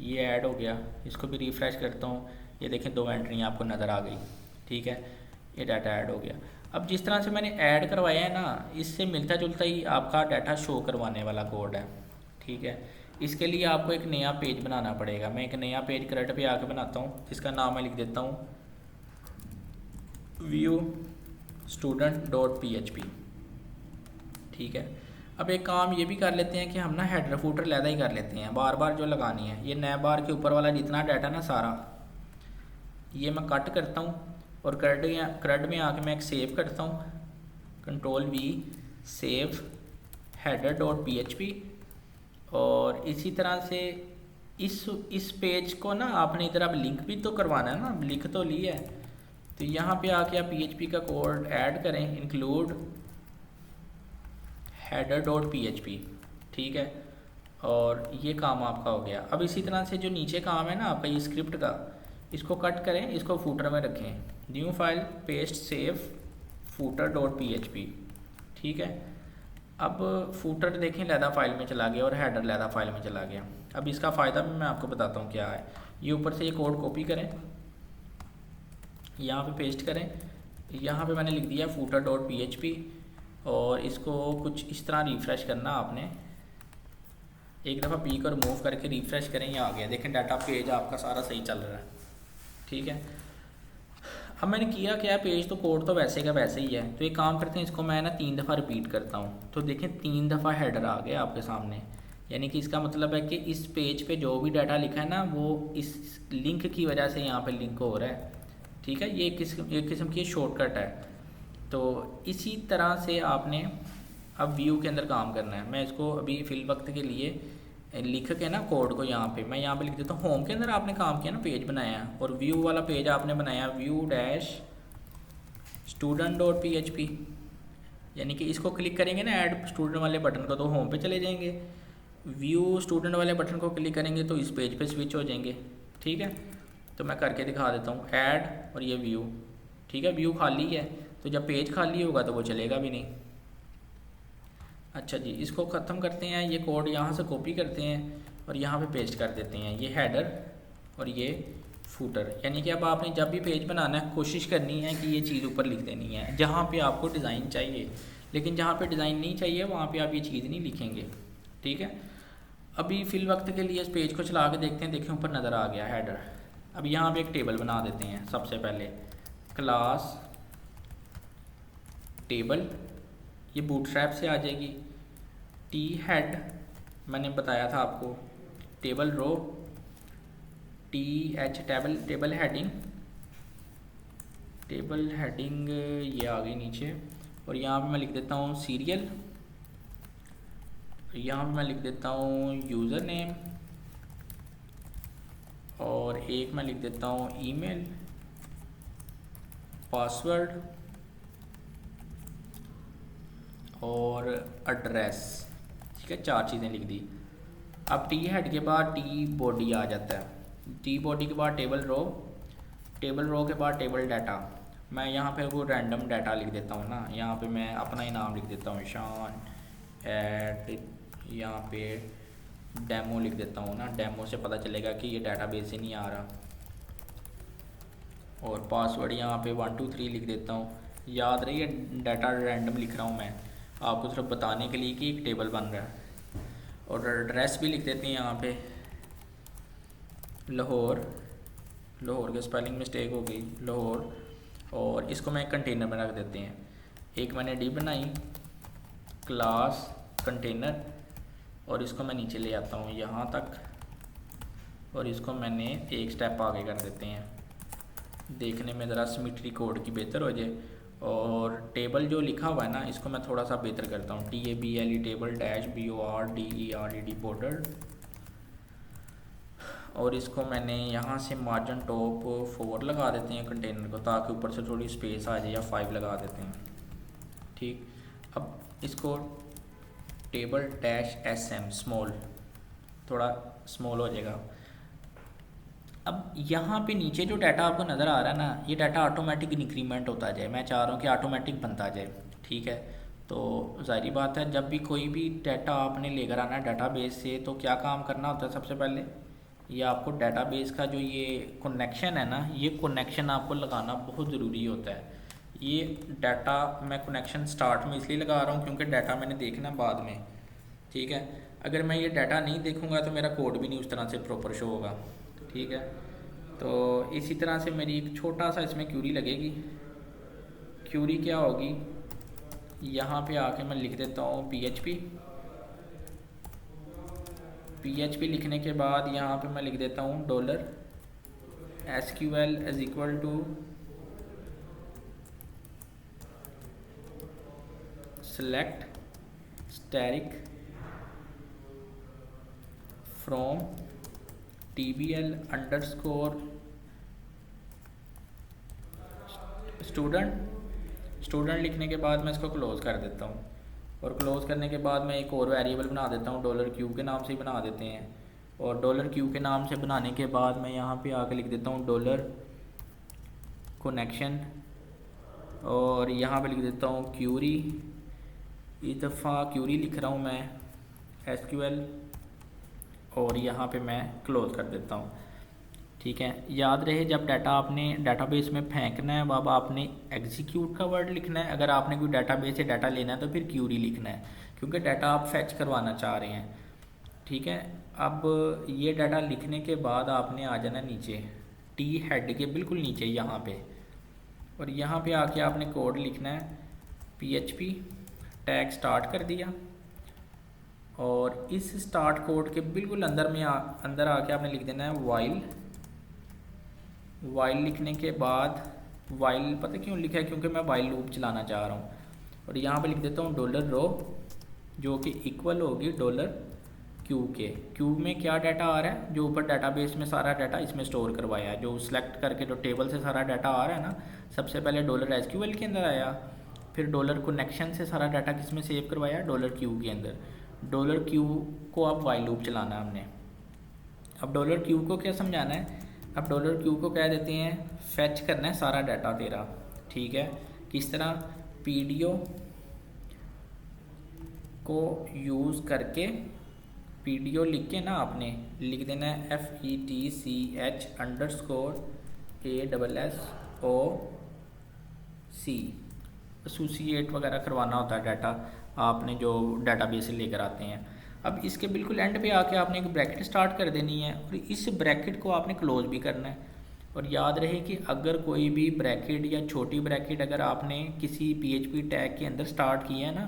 ये ऐड हो गया, इसको भी रिफ़्रेश करता हूँ, ये देखें 2 एंट्री आपको नज़र आ गई। ठीक है, ये डाटा ऐड हो गया। अब जिस तरह से मैंने ऐड करवाया है ना, इससे मिलता जुलता ही आपका डाटा शो करवाने वाला कोड है। ठीक है, इसके लिए आपको एक नया पेज बनाना पड़ेगा। मैं एक नया पेज करंट पे आके बनाता हूँ, जिसका नाम मैं लिख देता हूँ व्यू स्टूडेंट डॉट PHP। ठीक है, अब एक काम ये भी कर लेते हैं कि हम ना हेडर फूटर लैदा ही कर लेते हैं, बार बार जो लगानी है। ये नए बार के ऊपर वाला जितना डाटा ना सारा, ये मैं कट करता हूँ और क्रड में आके मैं एक सेव करता हूँ, Ctrl+V save header dot PHP। और इसी तरह से इस पेज को ना आपने इधर अब लिंक भी तो करवाना है ना, लिख तो लिया है, तो यहाँ पे आके आप PHP का कोड ऐड करें, इंक्लूड हेडर डॉट PHP। ठीक है, और ये काम आपका हो गया। अब इसी तरह से जो नीचे काम है ना आपका ये स्क्रिप्ट का, इसको कट करें, इसको फूटर में रखें, new file paste save footer dot PHP। ठीक है, अब फूटर देखें लैदा फाइल में चला गया और हेडर लैदा फाइल में चला गया। अब इसका फ़ायदा भी मैं आपको बताता हूँ क्या है। ये ऊपर से ये कोड कॉपी करें, यहाँ पे पेस्ट करें, यहाँ पे मैंने लिख दिया फूटर डॉट PHP, और इसको कुछ इस तरह रिफ़्रेश करना आपने, एक दफ़ा पी कर मूव करके रिफ़्रेश करें, ये आ गया। देखें डाटा पेज आपका सारा सही चल रहा है। ठीक है, अब मैंने किया क्या, पेज तो कोड तो वैसे का वैसे ही है, तो एक काम करते हैं, इसको मैं ना 3 दफ़ा रिपीट करता हूँ, तो देखें 3 दफ़ा हेडर आ गया आपके सामने। यानी कि इसका मतलब है कि इस पेज पे जो भी डाटा लिखा है ना, वो इस लिंक की वजह से यहाँ पे लिंक हो रहा है। ठीक है, ये एक किस्म की शॉर्टकट है। तो इसी तरह से आपने अब व्यू के अंदर काम करना है। मैं इसको अभी फ़िल वक्त के लिए लिख के ना कोड को यहाँ पे मैं लिख देता हूँ। होम के अंदर आपने काम किया ना, पेज बनाया, और व्यू वाला पेज आपने बनाया view dash student dot PHP। यानी कि इसको क्लिक करेंगे ना ऐड स्टूडेंट वाले बटन को, तो होम पे चले जाएंगे। व्यू स्टूडेंट वाले बटन को क्लिक करेंगे तो इस पेज पे स्विच हो जाएंगे। ठीक है, तो मैं करके दिखा देता हूँ, ऐड और ये व्यू। ठीक है, व्यू खाली है, तो जब पेज खाली होगा तो वो चलेगा भी नहीं। अच्छा जी, इसको ख़त्म करते हैं, ये कोड यहाँ से कॉपी करते हैं और यहाँ पे पेस्ट कर देते हैं, ये हेडर और ये फूटर। यानी कि अब आपने जब भी पेज बनाना है, कोशिश करनी है कि ये चीज़ ऊपर लिख देनी है जहाँ पे आपको डिज़ाइन चाहिए, लेकिन जहाँ पे डिज़ाइन नहीं चाहिए वहाँ पे आप ये चीज़ नहीं लिखेंगे। ठीक है, अभी फ़िल वक्त के लिए इस पेज को चला के देखते हैं, देखें ऊपर नज़र आ गया हेडर। अब यहाँ पे एक टेबल बना देते हैं। सबसे पहले क्लास टेबल, ये बूटस्ट्रैप से आ जाएगी। टी हेड मैंने बताया था आपको, table row, TH table heading ये आ गई नीचे। और यहाँ पे मैं लिख देता हूँ सीरियल, यहाँ पे मैं लिख देता हूँ यूज़र नेम, और एक मैं लिख देता हूँ ईमेल, पासवर्ड और एड्रेस। ठीक है, 4 चीज़ें लिख दी। अब टी हेड के बाद टी बॉडी आ जाता है, टी बॉडी के बाद टेबल रो के बाद टेबल डाटा। मैं यहाँ पे वो रैंडम डाटा लिख देता हूँ ना, यहाँ पे मैं अपना ही नाम लिख देता हूँ शान एट, यहाँ पे डेमो लिख देता हूँ ना, डेमो से पता चलेगा कि ये डाटाबेस से नहीं आ रहा। और पासवर्ड यहाँ पे 1 2 3 लिख देता हूँ। याद रही है डाटा रैंडम लिख रहा हूँ मैं आपको सिर्फ बताने के लिए कि एक टेबल बन रहा है। और एड्रेस भी लिख देते हैं यहाँ पे लाहौर के स्पेलिंग मिस्टेक हो गई, लाहौर। और इसको मैं कंटेनर में रख देते हैं। एक मैंने डी बनाई क्लास कंटेनर, और इसको मैं नीचे ले आता हूँ यहाँ तक, और इसको मैंने एक स्टेप आगे कर देते हैं, देखने में ज़रा सिमेट्री कोड की बेहतर हो जाए। और टेबल जो लिखा हुआ है ना, इसको मैं थोड़ा सा बेहतर करता हूँ, TABLE table dash BORDERED border. और इसको मैंने यहाँ से मार्जिन टॉप 4 लगा देते हैं कंटेनर को, ताकि ऊपर से थोड़ी स्पेस आ जाए, या 5 लगा देते हैं। ठीक, अब इसको टेबल डैश SM स्मॉल, थोड़ा स्मॉल हो जाएगा। अब यहाँ पे नीचे जो डाटा आपको नज़र आ रहा है ना, ये डाटा ऑटोमेटिक इंक्रीमेंट होता जाए। मैं चाह रहा हूँ कि ऑटोमेटिक बनता जाए। ठीक है, तो ज़ाहिर बात है जब भी कोई भी डाटा आपने लेकर आना है डाटाबेस से, तो क्या काम करना होता है, सबसे पहले ये आपको डेटाबेस का जो ये कनेक्शन है ना, ये कनेक्शन आपको लगाना बहुत ज़रूरी होता है। ये डाटा मैं कनेक्शन स्टार्ट में इसलिए लगा रहा हूँ क्योंकि डाटा मैंने देखना बाद में, ठीक है। अगर मैं ये डाटा नहीं देखूँगा तो मेरा कोड भी नहीं उस तरह से प्रॉपर शो होगा, ठीक है। तो इसी तरह से मेरी एक छोटा सा इसमें क्यूरी लगेगी। क्यूरी क्या होगी, यहाँ पे आके मैं लिख देता हूँ PHP लिखने के बाद यहाँ पे मैं लिख देता हूँ $SQL is equal to select static from tbl underscore student लिखने के बाद मैं इसको क्लोज़ कर देता हूँ। और क्लोज़ करने के बाद मैं एक और वेरिएबल बना देता हूँ, $Q के नाम से ही बना देते हैं। और $Q के नाम से बनाने के बाद मैं यहाँ पे आके लिख देता हूँ $connection और यहाँ पे लिख देता हूँ क्यूरी। इस दफ़ा क्यूरी लिख रहा हूँ मैं SQL और यहाँ पे मैं क्लोज़ कर देता हूँ, ठीक है। याद रहे जब डाटा आपने डाटाबेस में फेंकना है अब आपने एग्जीक्यूट का वर्ड लिखना है। अगर आपने कोई डाटाबेस से डाटा लेना है तो फिर क्यूरी लिखना है, क्योंकि डाटा आप फैच करवाना चाह रहे हैं, ठीक है। अब ये डाटा लिखने के बाद आपने आ जाना नीचे टी हेड के बिल्कुल नीचे यहाँ पे, और यहाँ पे आके आपने कोड लिखना है। PHP टैग स्टार्ट कर दिया और इस स्टार्ट कोड के बिल्कुल अंदर आके आपने लिख देना है वाइल लिखने के बाद वाइल पता क्यों लिखा है, क्योंकि मैं वाइल लूप चलाना चाह रहा हूँ। और यहाँ पे लिख देता हूँ $रो जो कि इक्वल होगी $Q के। क्यू में क्या डाटा आ रहा है, जो ऊपर डाटाबेस में सारा डाटा इसमें स्टोर करवाया है, जो सिलेक्ट करके जो टेबल से सारा डाटा आ रहा है ना, सबसे पहले $SQL के अंदर आया, फिर $connection से सारा डाटा किस में सेव करवाया, $Q के अंदर। $Q को अब वाइल लूप चलाना है हमने। अब $Q को क्या समझाना है, अब $Q को कह देते हैं फैच करना है सारा डाटा तेरा, ठीक है। किस तरह, PDO को यूज़ करके PDO लिख के ना आपने लिख देना है FETCH_ASSOC एसोसिएट वगैरह करवाना होता है डाटा आपने जो डाटाबेस से लेकर आते हैं। अब इसके बिल्कुल एंड पे आके आपने एक ब्रैकेट स्टार्ट कर देनी है और इस ब्रैकेट को आपने क्लोज भी करना है। और याद रहे कि अगर कोई भी ब्रैकेट या छोटी ब्रैकेट अगर आपने किसी PHP टैग के अंदर स्टार्ट किया है ना,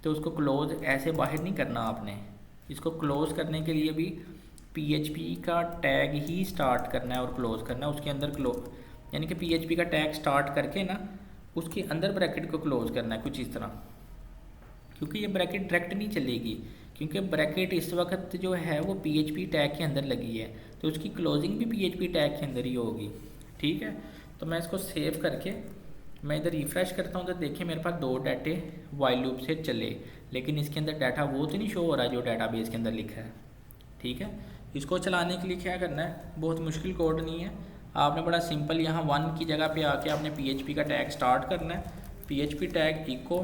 तो उसको क्लोज ऐसे बाहर नहीं करना आपने। इसको क्लोज करने के लिए भी PHP का टैग ही स्टार्ट करना है और क्लोज करना है उसके अंदर यानी कि PHP का टैग स्टार्ट करके ना उसके अंदर ब्रैकेट को क्लोज करना है कुछ इस तरह, क्योंकि ये ब्रैकेट डायरेक्ट नहीं चलेगी, क्योंकि ब्रैकेट इस वक्त जो है वो PHP टैग के अंदर लगी है, तो उसकी क्लोजिंग भी PHP टैग के अंदर ही होगी, ठीक है। तो मैं इसको सेव करके मैं इधर रिफ़्रेश करता हूँ तो देखिए मेरे पास 2 डाटे वाइल लूप से चले, लेकिन इसके अंदर डाटा वो तो नहीं शो हो रहा जो डाटाबेस के अंदर लिखा है, ठीक है। इसको चलाने के लिए क्या करना है, बहुत मुश्किल कोड नहीं है, आपने बड़ा सिंपल यहाँ 1 की जगह पे आके आपने PHP का टैग स्टार्ट करना है। PHP टैग इको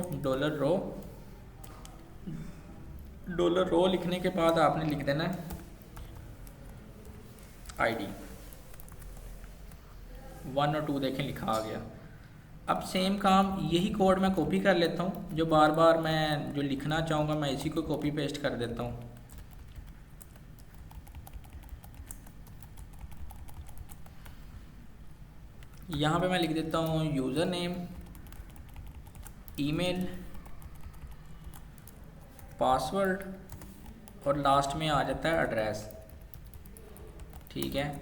$रो लिखने के बाद आपने लिख देना है ID 1 और 2 देखें लिखा आ गया। अब सेम काम यही कोड मैं कॉपी कर लेता हूँ, जो बार बार मैं जो लिखना चाहूँगा मैं इसी को कॉपी पेस्ट कर देता हूँ। यहाँ पे मैं लिख देता हूँ यूज़र नेम, ईमेल, पासवर्ड और लास्ट में आ जाता है एड्रेस, ठीक है।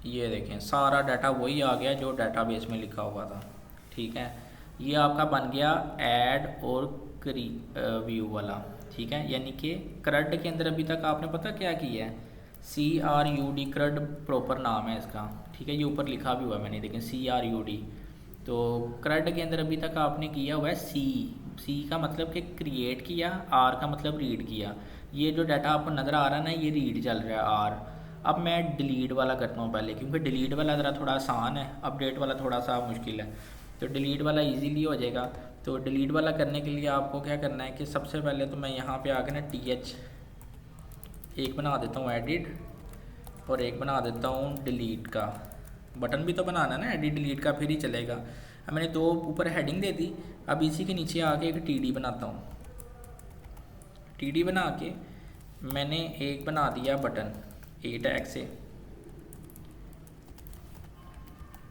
ये देखें सारा डाटा वही आ गया जो डाटाबेस में लिखा हुआ था, ठीक है। ये आपका बन गया ऐड और व्यू वाला, ठीक है। यानी कि CRUD के अंदर अभी तक आपने पता क्या किया है, CRUD CRUD प्रॉपर नाम है इसका, ठीक है। ये ऊपर लिखा भी हुआ है मैंने, देखें CRUD। तो CRUD के अंदर अभी तक आपने किया हुआ है C का मतलब कि क्रिएट किया, R का मतलब रीड किया। ये जो डाटा आपको नज़र आ रहा है ना, ये रीड चल रहा है R। अब मैं डिलीट वाला करता हूँ पहले, क्योंकि डिलीट वाला ज़रा थोड़ा आसान है, अपडेट वाला थोड़ा सा मुश्किल है। तो डिलीट वाला इजीली हो जाएगा। तो डिलीट वाला करने के लिए आपको क्या करना है कि सबसे पहले तो मैं यहाँ पे आके ना TH एक बना देता हूँ एडिट, और एक बना देता हूँ डिलीट का। बटन भी तो बनाना ना, एडिट डिलीट का फिर ही चलेगा। अब मैंने दो ऊपर हेडिंग दे दी। अब इसी के नीचे आके एक टीडी बनाता हूँ। टीडी बना के मैंने एक बना दिया बटन ए टैग से,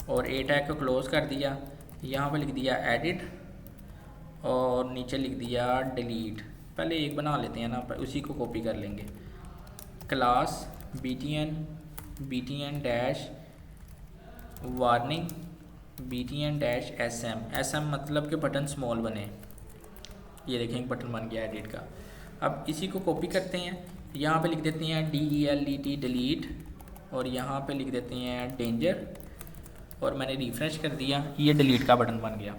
और ए टैग को क्लोज़ कर दिया। यहाँ पे लिख दिया एडिट और नीचे लिख दिया डिलीट। पहले एक बना लेते हैं ना, उसी को कॉपी कर लेंगे। Class btn dash warning btn dash sm मतलब कि बटन स्मॉल बने। ये देखें एक बटन बन गया एडिट का। अब इसी को कॉपी करते हैं, यहाँ पे लिख देते हैं DELET डिलीट, और यहाँ पे लिख देते हैं डेंजर, और मैंने रिफ़्रेश कर दिया, ये डिलीट का बटन बन गया।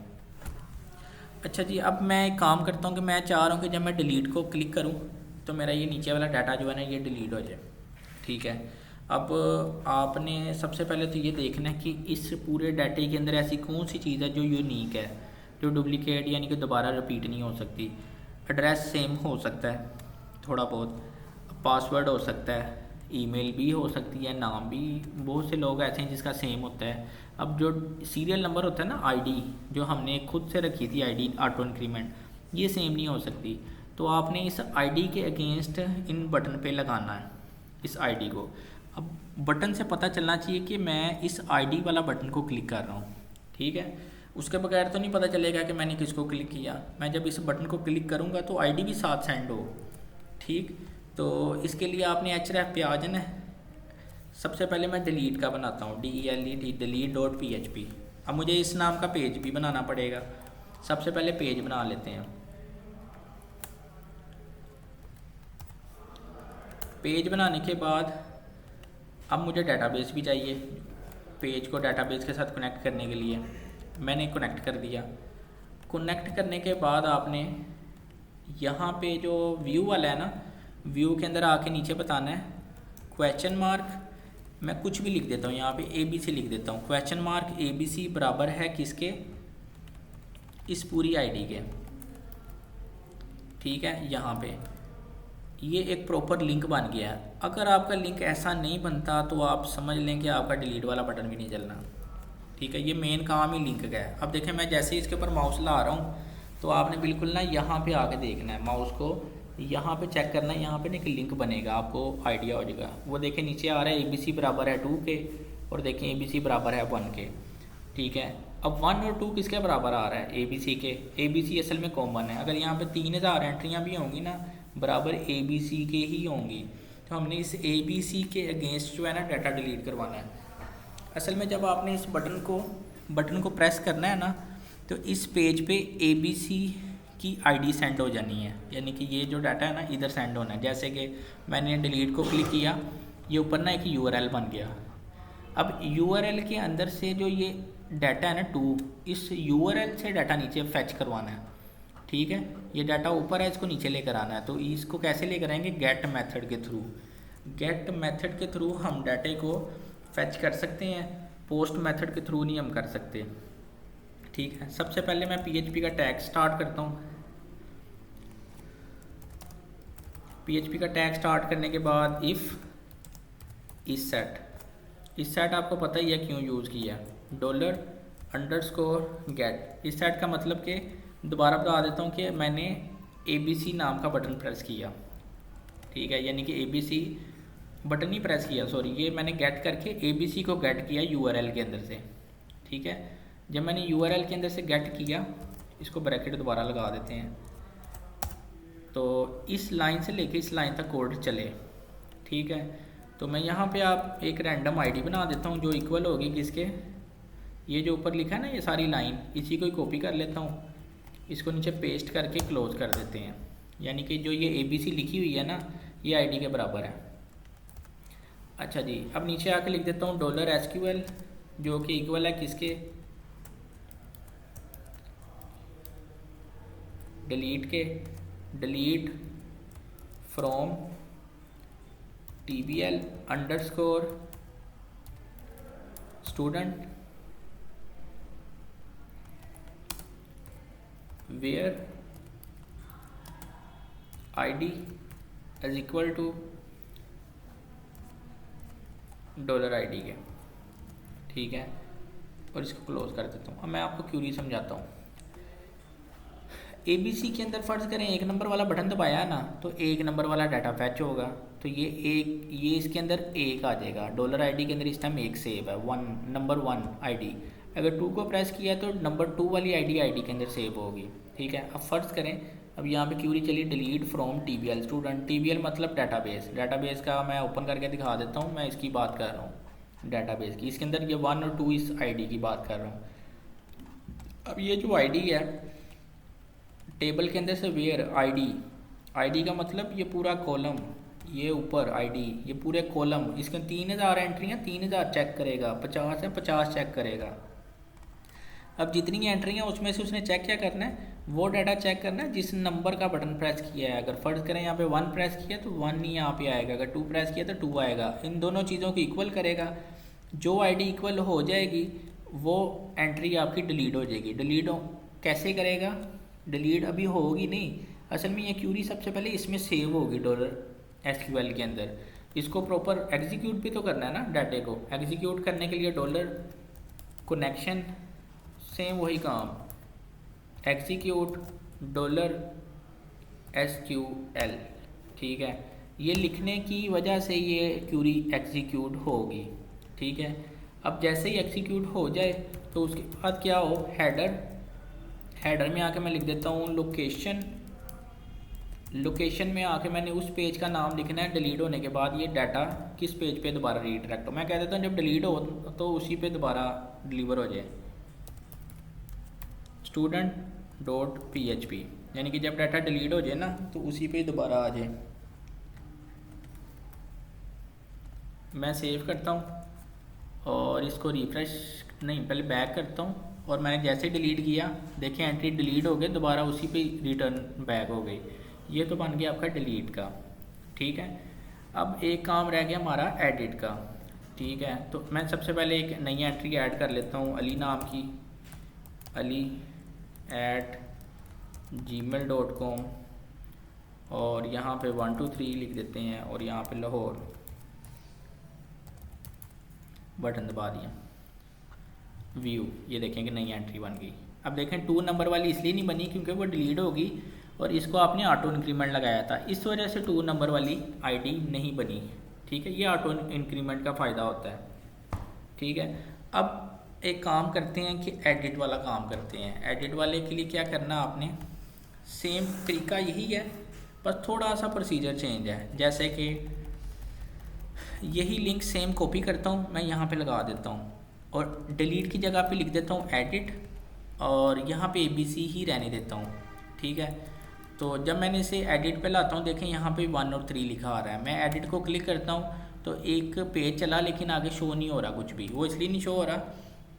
अच्छा जी, अब मैं एक काम करता हूँ कि मैं चाह रहा हूँ कि जब मैं डिलीट को क्लिक करूँ तो मेरा ये नीचे वाला डाटा जो है ना ये डिलीट हो जाए। ठीक है, अब आपने सबसे पहले तो ये देखना है कि इस पूरे डाटे के अंदर ऐसी कौन सी चीज़ है जो यूनिक है, जो डुप्लीकेट यानी कि दोबारा रिपीट नहीं हो सकती। एड्रेस सेम हो सकता है थोड़ा बहुत, पासवर्ड हो सकता है, ईमेल भी हो सकती है, नाम भी, बहुत से लोग ऐसे हैं जिसका सेम होता है। अब जो सीरियल नंबर होता है ना, आईडी जो हमने खुद से रखी थी, आईडी ऑटो इंक्रीमेंट, ये सेम नहीं हो सकती। तो आपने इस आईडी के अगेंस्ट इन बटन पे लगाना है इस आईडी को। अब बटन से पता चलना चाहिए कि मैं इस आईडी वाला बटन को क्लिक कर रहा हूँ। ठीक है, उसके बगैर तो नहीं पता चलेगा कि मैंने किसको क्लिक किया। मैं जब इस बटन को क्लिक करूँगा तो आईडी भी साथ सेंड हो। ठीक, तो इसके लिए आपने href पे आ जाना है। सबसे पहले मैं डिलीट का बनाता हूँ, DELET delete.php। अब मुझे इस नाम का पेज भी बनाना पड़ेगा। सबसे पहले पेज बना लेते हैं। पेज बनाने के बाद अब मुझे डेटाबेस भी चाहिए, पेज को डेटाबेस के साथ कनेक्ट करने के लिए मैंने कनेक्ट कर दिया। कनेक्ट करने के बाद आपने यहाँ पे जो व्यू वाला है ना, व्यू के अंदर आके नीचे बताना है क्वेश्चन मार्क, मैं कुछ भी लिख देता हूँ, यहाँ पे ABC लिख देता हूँ। क्वेश्चन मार्क ABC बराबर है किसके, इस पूरी आईडी के। ठीक है, यहाँ पे ये एक प्रॉपर लिंक बन गया है। अगर आपका लिंक ऐसा नहीं बनता तो आप समझ लें कि आपका डिलीट वाला बटन भी नहीं चलना। ठीक है, ये मेन काम ही लिंक का है। अब देखें, मैं जैसे ही इसके ऊपर माउस ला रहा हूँ तो आपने बिल्कुल ना यहाँ पे आके देखना है, माउस को यहाँ पे चेक करना है, यहाँ पे ना एक लिंक बनेगा, आपको आइडिया हो जाएगा। वो देखें नीचे आ रहा है ABC बराबर है 2 के, और देखें ABC बराबर है 1 के। ठीक है, अब 1 और 2 किसके बराबर आ रहा है, ABC के। ABC असल में कॉमन है, अगर यहाँ पे 3000 एंट्रियाँ भी होंगी ना बराबर ABC के ही होंगी, तो हमने इस ABC के अगेंस्ट जो है ना डाटा डिलीट करवाना है। असल में जब आपने इस बटन को प्रेस करना है ना, तो इस पेज पे ABC की आईडी सेंड हो जानी है, यानी कि ये जो डाटा है ना इधर सेंड होना है। जैसे कि मैंने डिलीट को क्लिक किया, ये ऊपर ना एक URL बन गया। अब URL के अंदर से जो ये डाटा है ना 2, इस URL से डाटा नीचे फैच करवाना है। ठीक है, ये डाटा ऊपर है, इसको नीचे लेकर आना है। तो इसको कैसे लेकर आएंगे, गेट मेथड के थ्रू। गेट मेथड के थ्रू हम डाटे को फैच कर सकते हैं, पोस्ट मेथड के थ्रू नहीं हम कर सकते। ठीक है, सबसे पहले मैं PHP का टैग स्टार्ट करता हूँ। PHP का टैग स्टार्ट करने के बाद इफ़ इस सेट आपको पता ही है क्यों यूज़ किया, $_गेट। इस सेट का मतलब कि दोबारा बता देता हूँ कि मैंने ABC नाम का बटन प्रेस किया। ठीक है, यानी कि ABC बटन नहीं प्रेस किया, सॉरी, ये मैंने गेट करके ABC को गेट किया URL के अंदर से। ठीक है, जब मैंने URL के अंदर से गेट किया, इसको ब्रैकेट दोबारा लगा देते हैं, तो इस लाइन से लेके इस लाइन तक कोड चले। ठीक है, तो मैं यहाँ पे आप एक रैंडम आईडी बना देता हूँ जो इक्वल होगी किसके, ये जो ऊपर लिखा है ना ये सारी लाइन, इसी को ही कॉपी कर लेता हूँ, इसको नीचे पेस्ट करके क्लोज कर देते हैं। यानी कि जो ये ABC लिखी हुई है ना, ये आईडी के बराबर है। अच्छा जी, अब नीचे आके लिख देता हूँ $SQL जो कि इक्वल है किसके, डिलीट के। Delete from TBL _ student where ID is equal to dollar ID के, ठीक है, और इसको क्लोज कर देता हूँ। अब मैं आपको क्यूरी समझाता हूँ। ABC के अंदर फ़र्ज़ करें 1 नंबर वाला बटन दबाया है ना, तो 1 नंबर वाला डाटा फैच होगा, तो ये इसके अंदर 1 आ जाएगा। डॉलर आईडी के अंदर इस टाइम 1 सेव है, नंबर 1 आईडी। अगर 2 को प्रेस किया तो नंबर 2 वाली आईडी के अंदर सेव होगी, ठीक है। अब फ़र्ज़ करें, अब यहाँ पे क्यूरी चली delete from TBL student. TBL मतलब डाटाबेस का मैं ओपन करके दिखा देता हूँ। मैं इसकी बात कर रहा हूँ डाटाबेस की, इसके अंदर ये 1 और 2 इस आईडी की बात कर रहा हूँ। अब ये जो आईडी है टेबल के अंदर से वेयर आईडी का मतलब ये पूरा कॉलम, ये ऊपर आईडी, ये पूरे कॉलम, इसके 3000 एंट्रियाँ, 3000 चेक करेगा, 50 है 50 चेक करेगा। अब जितनी एंट्रियाँ उसमें से उसने चेक क्या करना है, वो डाटा चेक करना है जिस नंबर का बटन प्रेस किया है। अगर फ़र्ज़ करें यहाँ पे 1 प्रेस किया तो 1 ही यहाँ पे आएगा, अगर 2 प्रेस किया तो 2 आएगा। इन दोनों चीज़ों को इक्वल करेगा, जो आईडी इक्वल हो जाएगी वो एंट्री आपकी डिलीट हो जाएगी। कैसे करेगा, डिलीट अभी होगी नहीं, असल में ये क्यूरी सबसे पहले इसमें सेव होगी $SQL के अंदर। इसको प्रॉपर एग्जीक्यूट भी तो करना है ना, डाटे को एग्जीक्यूट करने के लिए डॉलर कनेक्शन, सेम वही काम, एग्जीक्यूट $SQL, ठीक है। ये लिखने की वजह से ये क्यूरी एग्जीक्यूट होगी, ठीक है। अब जैसे ही एग्जीक्यूट हो जाए तो उसके बाद क्या हो, हेडर में आके मैं लिख देता हूँ लोकेशन में आके मैंने उस पेज का नाम लिखना है। डिलीट होने के बाद ये डाटा किस पेज पे दोबारा रीडायरेक्ट हो, मैं कह देता हूँ जब डिलीट हो तो उसी पे दोबारा डिलीवर हो जाए, student.php, यानी कि जब डाटा डिलीट हो जाए ना तो उसी पे दोबारा आ जाए। मैं सेव करता हूँ और इसको रिफ्रेश नहीं, पहले बैक करता हूँ, और मैंने जैसे डिलीट किया देखें एंट्री डिलीट हो गई, दोबारा उसी पे रिटर्न बैक हो गई। ये तो बन गया आपका डिलीट का, ठीक है। अब एक काम रह गया हमारा एडिट का, ठीक है। तो मैं सबसे पहले एक नई एंट्री ऐड कर लेता हूँ, अली नाम की, ali@gmail.com, और यहाँ पे 1 2 3 लिख देते हैं, और यहाँ पे लाहौर, बटन दबा दिया, व्यू, ये देखें कि नई एंट्री बन गई। अब देखें 2 नंबर वाली इसलिए नहीं बनी क्योंकि वो डिलीट होगी और इसको आपने ऑटो इंक्रीमेंट लगाया था, इस वजह से 2 नंबर वाली आईडी नहीं बनी, ठीक है। ये ऑटो इंक्रीमेंट का फ़ायदा होता है, ठीक है। अब एक काम करते हैं कि एडिट वाला काम करते हैं। एडिट वाले के लिए क्या करना आपने, सेम तरीका यही है, बस थोड़ा सा प्रोसीजर चेंज है। जैसे कि यही लिंक सेम कॉपी करता हूँ, मैं यहाँ पे लगा देता हूँ और डिलीट की जगह पे लिख देता हूँ एडिट, और यहाँ पे ABC ही रहने देता हूँ, ठीक है। तो जब मैंने इसे एडिट पे लाता हूँ, देखें यहाँ पे 1 और 3 लिखा आ रहा है। मैं एडिट को क्लिक करता हूँ तो एक पेज चला, लेकिन आगे शो नहीं हो रहा कुछ भी। वो इसलिए नहीं शो हो रहा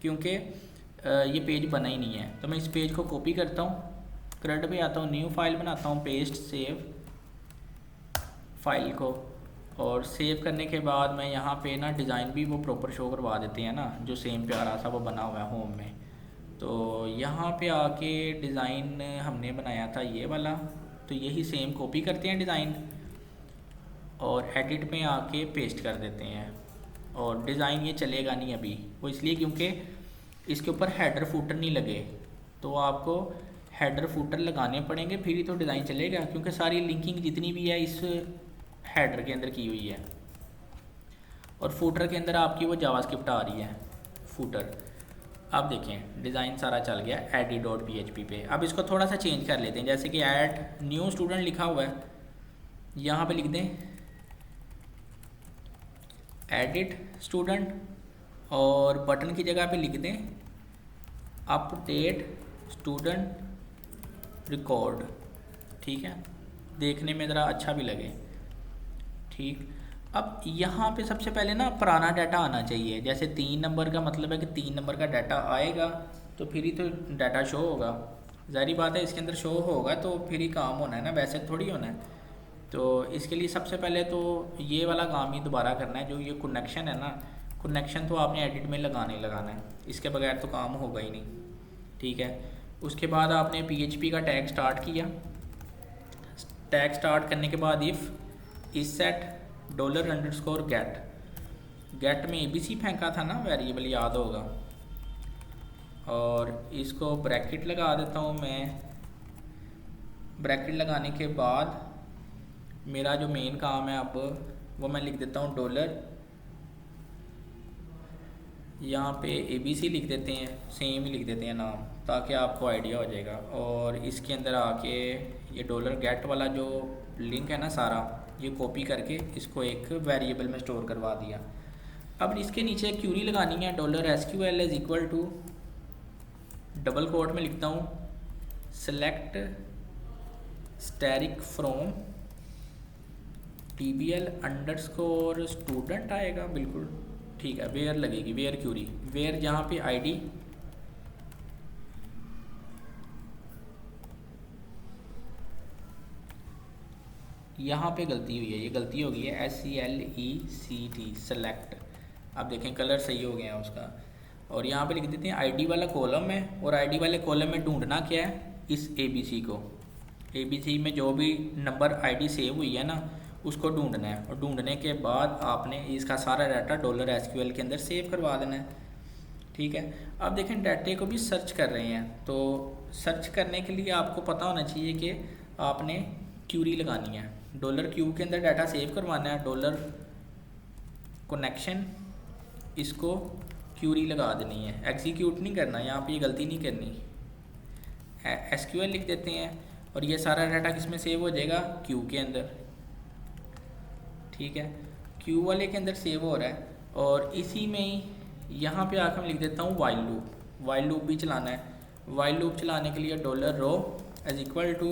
क्योंकि ये पेज बना ही नहीं है। तो मैं इस पेज को कॉपी करता हूँ, CRUD पे आता हूँ, न्यू फाइल बनाता हूँ, पेस्ट, सेव फाइल को, और सेव करने के बाद मैं यहाँ पे ना डिज़ाइन भी वो प्रॉपर शो करवा देते हैं ना, जो सेम प्यारा सा वो बना हुआ है होम में। तो यहाँ पे आके डिज़ाइन हमने बनाया था ये वाला, तो यही सेम कॉपी करते हैं डिज़ाइन और एडिट में आके पेस्ट कर देते हैं। और डिज़ाइन ये चलेगा नहीं अभी, वो इसलिए क्योंकि इसके ऊपर हेडर फूटर नहीं लगे, तो आपको हेडर फूटर लगाने पड़ेंगे फिर ही तो डिज़ाइन चलेगा, क्योंकि सारी लिंकिंग जितनी भी है इस हेडर के अंदर की हुई है, और फूटर के अंदर आपकी वो जावास्क्रिप्ट आ रही है फूटर। अब देखें डिज़ाइन सारा चल गया edit.php पे। अब इसको थोड़ा सा चेंज कर लेते हैं, जैसे कि ऐड न्यू स्टूडेंट लिखा हुआ है, यहाँ पे लिख दें एडिट स्टूडेंट, और बटन की जगह पे लिख दें अपडेट स्टूडेंट रिकॉर्ड, ठीक है, देखने में ज़रा अच्छा भी लगे, ठीक। अब यहाँ पे सबसे पहले ना पुराना डाटा आना चाहिए। जैसे 3 नंबर का मतलब है कि 3 नंबर का डाटा आएगा तो फिर ही तो डाटा शो होगा, ज़ाहिर बात है इसके अंदर शो होगा तो फिर ही काम होना है ना, वैसे थोड़ी होना है। तो इसके लिए सबसे पहले तो ये वाला काम ही दोबारा करना है, जो ये कनेक्शन है ना, कनेक्शन तो आपने एडिट में लगाना है, इसके बगैर तो काम होगा ही नहीं, ठीक है। उसके बाद आपने PHP का टैग स्टार्ट किया, टैग स्टार्ट करने के बाद इफ़ इस सेट $_get, गेट में ABC फेंका था ना वेरिएबल, याद होगा। और इसको ब्रैकेट लगा देता हूँ मैं। ब्रैकेट लगाने के बाद मेरा जो मेन काम है अब वो मैं लिख देता हूँ डॉलर, यहाँ पे ABC लिख देते हैं, सेम ही लिख देते हैं नाम, ताकि आपको आइडिया हो जाएगा। और इसके अंदर आके ये डॉलर गेट वाला जो लिंक है ना सारा, ये कॉपी करके इसको एक वेरिएबल में स्टोर करवा दिया। अब इसके नीचे क्यूरी लगानी है, $SQL is equal to, double quote में लिखता हूँ, select static from DBL underscore student आएगा, बिल्कुल ठीक है। वेयर लगेगी, वेयर क्यूरी, वेयर जहाँ पे ID, यहाँ पे गलती हुई है, ये गलती हो गई है, SELECT सेलेक्ट। अब देखें कलर सही हो गया है उसका। और यहाँ पे लिख देते हैं ID वाला कॉलम है, और ID वाले कॉलम में ढूंढना क्या है, इस ABC को। ABC में जो भी नंबर ID सेव हुई है ना उसको ढूंढना है, और ढूंढने के बाद आपने इसका सारा डाटा $SQL के अंदर सेव करवा देना है, ठीक है। अब देखें डाटे को भी सर्च कर रहे हैं, तो सर्च करने के लिए आपको पता होना चाहिए कि आपने क्यूरी लगानी है, $Q के अंदर डाटा सेव करवाना है, डॉलर कनेक्शन, इसको क्यूरी लगा देनी है, एग्जीक्यूट नहीं करना, यहाँ पे ये गलती नहीं करनी, SQL लिख देते हैं। और ये सारा डाटा किस में सेव हो जाएगा, क्यू के अंदर, ठीक है। क्यू वाले के अंदर सेव हो रहा है। और इसी में ही यहाँ पे आकर मैं लिख देता हूँ वाइल लूप, वाइल लूप भी चलाना है। वाइल लूप चलाने के लिए $रो इज इक्वल टू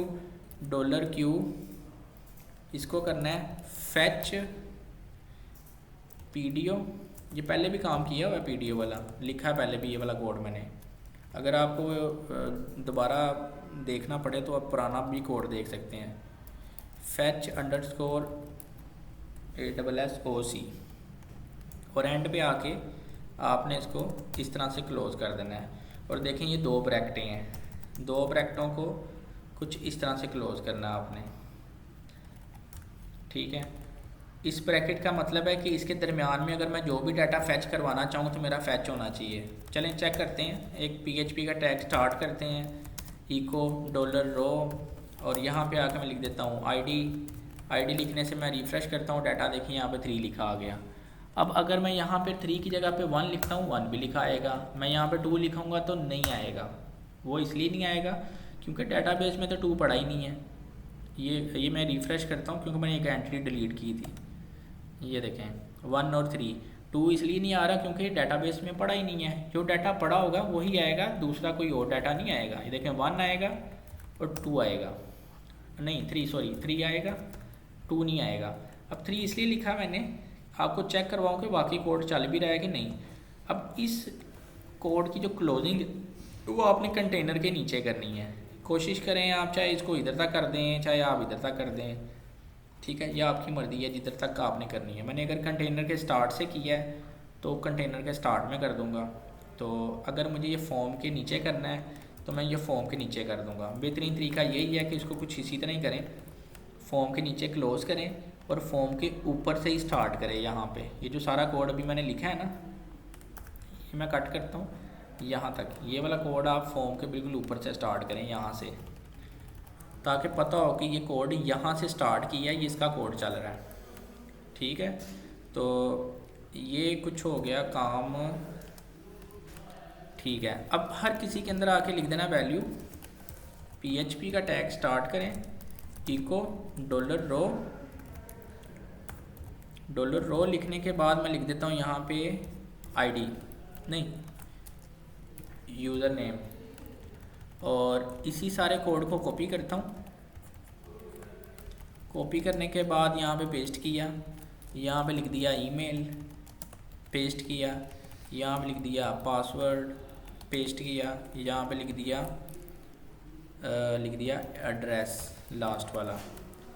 $Q, इसको करना है फैच PDO, ये पहले भी काम किया हुआ है, PDO वाला लिखा है पहले भी ये वाला कोड मैंने। अगर आपको दोबारा देखना पड़े तो आप पुराना भी कोड देख सकते हैं, फैच अंडरस्कोर ASSOC, और एंड पे आके आपने इसको इस तरह से क्लोज़ कर देना है। और देखें ये दो ब्रैकेटें हैं, दो ब्रैकेटों को कुछ इस तरह से क्लोज़ करना है आपने, ठीक है। इस ब्रैकेट का मतलब है कि इसके दरमियान में अगर मैं जो भी डाटा फैच करवाना चाहूँ तो मेरा फैच होना चाहिए। चलें चेक करते हैं, एक PHP का टैग स्टार्ट करते हैं, इको $रो, और यहाँ पे आकर मैं लिख देता हूँ ID लिखने से मैं रिफ़्रेश करता हूँ डाटा, देखिए यहाँ पे 3 लिखा आ गया। अब अगर मैं यहाँ पे 3 की जगह पे 1 लिखता हूँ, 1 भी लिखा आएगा। मैं यहाँ पे 2 लिखूँगा तो नहीं आएगा, वो इसलिए नहीं आएगा क्योंकि डाटाबेस में तो 2 पड़ा ही नहीं है। ये मैं रिफ़्रेश करता हूँ क्योंकि मैंने एक एंट्री डिलीट की थी, ये देखें 1 और 3, 2 इसलिए नहीं आ रहा क्योंकि डाटाबेस में पड़ा ही नहीं है। जो डाटा पड़ा होगा वही आएगा, दूसरा कोई और डाटा नहीं आएगा। ये देखें 1 आएगा और 2 आएगा, नहीं 3 आएगा, 2 नहीं आएगा। अब 3 इसलिए लिखा मैंने, आपको चेक करवाऊँ कि वाकई कोड चल भी रहा है कि नहीं। अब इस कोड की जो क्लोजिंग वो आपने कंटेनर के नीचे करनी है। कोशिश करें आप चाहे इसको इधर तक कर दें, चाहे आप इधर तक कर दें, ठीक है, यह आपकी मर्ज़ी है जिधर तक आपने करनी है। मैंने अगर कंटेनर के स्टार्ट से किया है तो कंटेनर के स्टार्ट में कर दूंगा, तो अगर मुझे ये फॉर्म के नीचे करना है तो मैं ये फॉर्म के नीचे कर दूंगा। बेहतरीन तरीका यही है कि इसको कुछ इसी तरह ही करें, फॉर्म के नीचे क्लोज़ करें और फॉर्म के ऊपर से ही स्टार्ट करें। यहाँ पे ये जो सारा कोड अभी मैंने लिखा है ना, ये मैं कट करता हूँ यहाँ तक, ये वाला कोड आप फॉर्म के बिल्कुल ऊपर से स्टार्ट करें यहाँ से, ताकि पता हो कि ये कोड यहाँ से स्टार्ट किया है, ये इसका कोड चल रहा है, ठीक है। तो ये कुछ हो गया काम, ठीक है। अब हर किसी के अंदर आके लिख देना वैल्यू, PHP का टैग स्टार्ट करें, इको $रो लिखने के बाद मैं लिख देता हूँ यहाँ पे ID नहीं यूज़र नेम, और इसी सारे कोड को कॉपी करता हूँ। कॉपी करने के बाद यहाँ पे पेस्ट किया, यहाँ पे लिख दिया ईमेल, पेस्ट किया, यहाँ पे लिख दिया पासवर्ड, पेस्ट किया, यहाँ पे लिख दिया एड्रेस लास्ट वाला,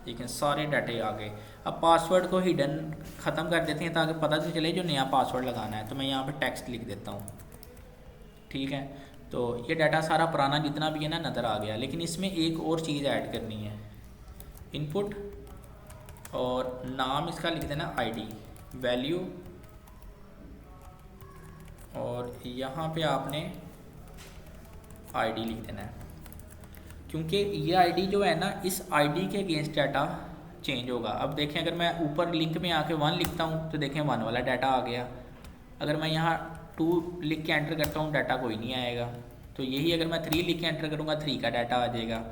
ठीक है। सारे डाटे आ गए। अब पासवर्ड को हिडन ख़त्म कर देते हैं ताकि पता तो चले जो नया पासवर्ड लगाना है। तो मैं यहाँ पे टेक्स्ट लिख देता हूँ, ठीक है। तो ये डाटा सारा पुराना जितना भी है ना नज़र आ गया, लेकिन इसमें एक और चीज़ ऐड करनी है, इनपुट, और नाम इसका लिख देना ID, वैल्यू और यहाँ पे आपने आईडी लिख देना है, क्योंकि ये आईडी जो है ना, इस आईडी के अगेंस्ट डाटा चेंज होगा। अब देखें, अगर मैं ऊपर लिंक में आके 1 लिखता हूँ तो देखें 1 वाला डाटा आ गया। अगर मैं यहाँ 2 लिख के एंटर करता हूँ, डाटा कोई नहीं आएगा। तो यही अगर मैं 3 लिख के एंटर करूँगा, 3 का डाटा आ जाएगा।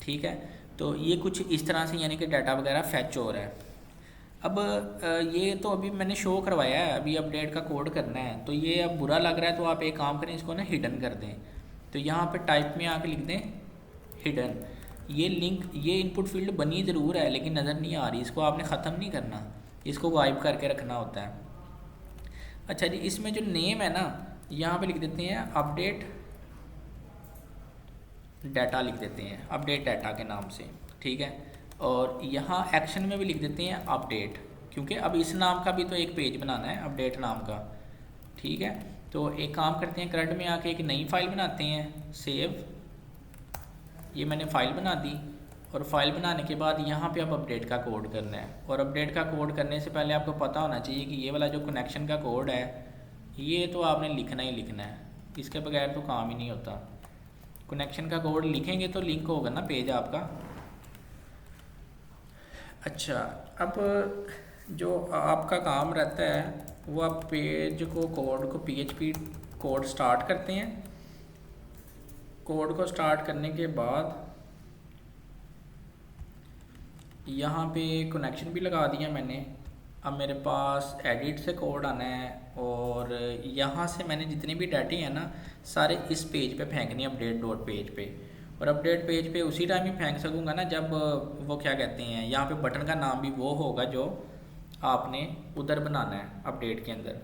ठीक है, तो ये कुछ इस तरह से यानी कि डाटा वगैरह फैच हो रहा है। अब ये तो अभी मैंने शो करवाया है, अभी अपडेट का कोड करना है। तो ये अब बुरा लग रहा है, तो आप एक काम करें, इसको ना हिडन कर दें। तो यहाँ पे टाइप में आके लिख दें हिडन। ये लिंक, ये इनपुट फील्ड बनी ज़रूर है लेकिन नज़र नहीं आ रही, इसको आपने ख़त्म नहीं करना, इसको गायब करके रखना होता है। अच्छा जी, इसमें जो नेम है ना, यहाँ पे लिख देते हैं अपडेट डाटा, लिख देते हैं अपडेट डाटा के नाम से। ठीक है, और यहाँ एक्शन में भी लिख देते हैं अपडेट, क्योंकि अब इस नाम का भी तो एक पेज बनाना है अपडेट नाम का। ठीक है, तो एक काम करते हैं, करंट में आके एक नई फाइल बनाते हैं, सेव। ये मैंने फ़ाइल बना दी, और फाइल बनाने के बाद यहाँ पे अब अपडेट का कोड करना है। और अपडेट का कोड करने से पहले आपको पता होना चाहिए कि ये वाला जो कनेक्शन का कोड है, ये तो आपने लिखना ही लिखना है, इसके बगैर तो काम ही नहीं होता। कनेक्शन का कोड लिखेंगे तो लिंक होगा ना पेज आपका। अच्छा, अब जो आपका काम रहता है वो आप पेज को, कोड को PHP कोड स्टार्ट करते हैं। कोड को स्टार्ट करने के बाद यहाँ पे कनेक्शन भी लगा दिया मैंने। अब मेरे पास एडिट से कोड आना है, और यहाँ से मैंने जितने भी डाटे हैं ना, सारे इस पेज पे फेंकने हैं, अपडेट डॉट पेज पे। और अपडेट पेज पे उसी टाइम ही फेंक सकूँगा ना जब वो क्या कहते हैं, यहाँ पे बटन का नाम भी वो होगा जो आपने उधर बनाना है अपडेट के अंदर।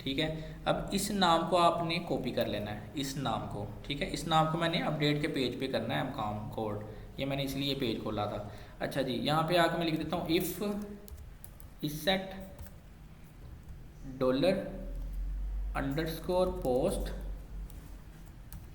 ठीक है, अब इस नाम को आपने कॉपी कर लेना है, इस नाम को। ठीक है, इस नाम को मैंने अपडेट के पेज पे करना है काम कोड, ये मैंने इसलिए पेज खोला था। अच्छा जी, यहाँ पे आकर मैं लिख देता हूँ इफ़ इसेट $_पोस्ट,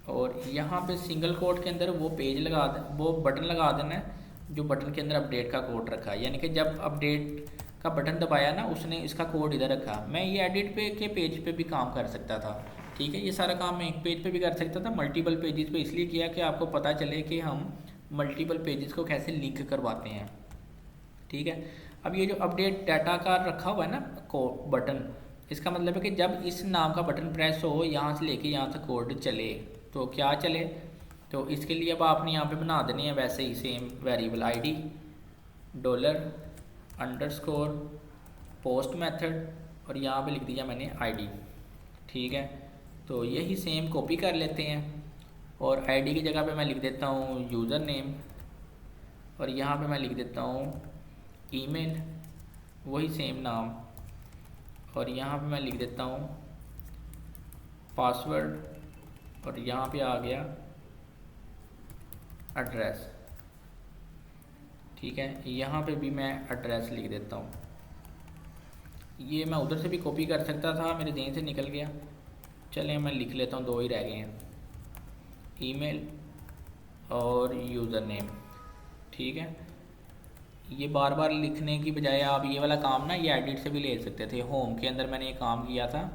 और यहाँ पे सिंगल कोट के अंदर वो पेज लगा दे, वो बटन लगा देना है जो बटन के अंदर अपडेट का कोड रखा है। यानी कि जब अपडेट का बटन दबाया ना, उसने इसका कोड इधर रखा। मैं ये एडिट पे के पेज पे भी काम कर सकता था। ठीक है, ये सारा काम मैं एक पेज पे भी कर सकता था, मल्टीपल पेजेस पे इसलिए किया कि आपको पता चले कि हम मल्टीपल पेजेस को कैसे लिंक करवाते हैं। ठीक है, अब ये जो अपडेट डाटा का रखा हुआ है ना को बटन, इसका मतलब है कि जब इस नाम का बटन प्रेस हो, यहाँ से लेके यहाँ तक कोड चले, तो क्या चले, तो इसके लिए अब आपने यहाँ पे बना देनी है वैसे ही सेम वेरिएबल आईडी $_पोस्ट मेथड, और यहाँ पे लिख दिया मैंने आईडी। ठीक है, तो यही सेम कॉपी कर लेते हैं, और आईडी की जगह पे मैं लिख देता हूँ यूज़र नेम, और यहाँ पे मैं लिख देता हूँ ईमेल, वही सेम नाम, और यहाँ पे मैं लिख देता हूँ पासवर्ड, और यहाँ पे आ गया एड्रेस। ठीक है, यहाँ पे भी मैं एड्रेस लिख देता हूँ। ये मैं उधर से भी कॉपी कर सकता था, मेरे जेहन से निकल गया। चलें मैं लिख लेता हूँ, 2 ही रह गए हैं, ईमेल और यूज़र नेम। ठीक है, ये बार बार लिखने की बजाय आप ये वाला काम ना ये एडिट से भी ले सकते थे। होम के अंदर मैंने ये काम किया था,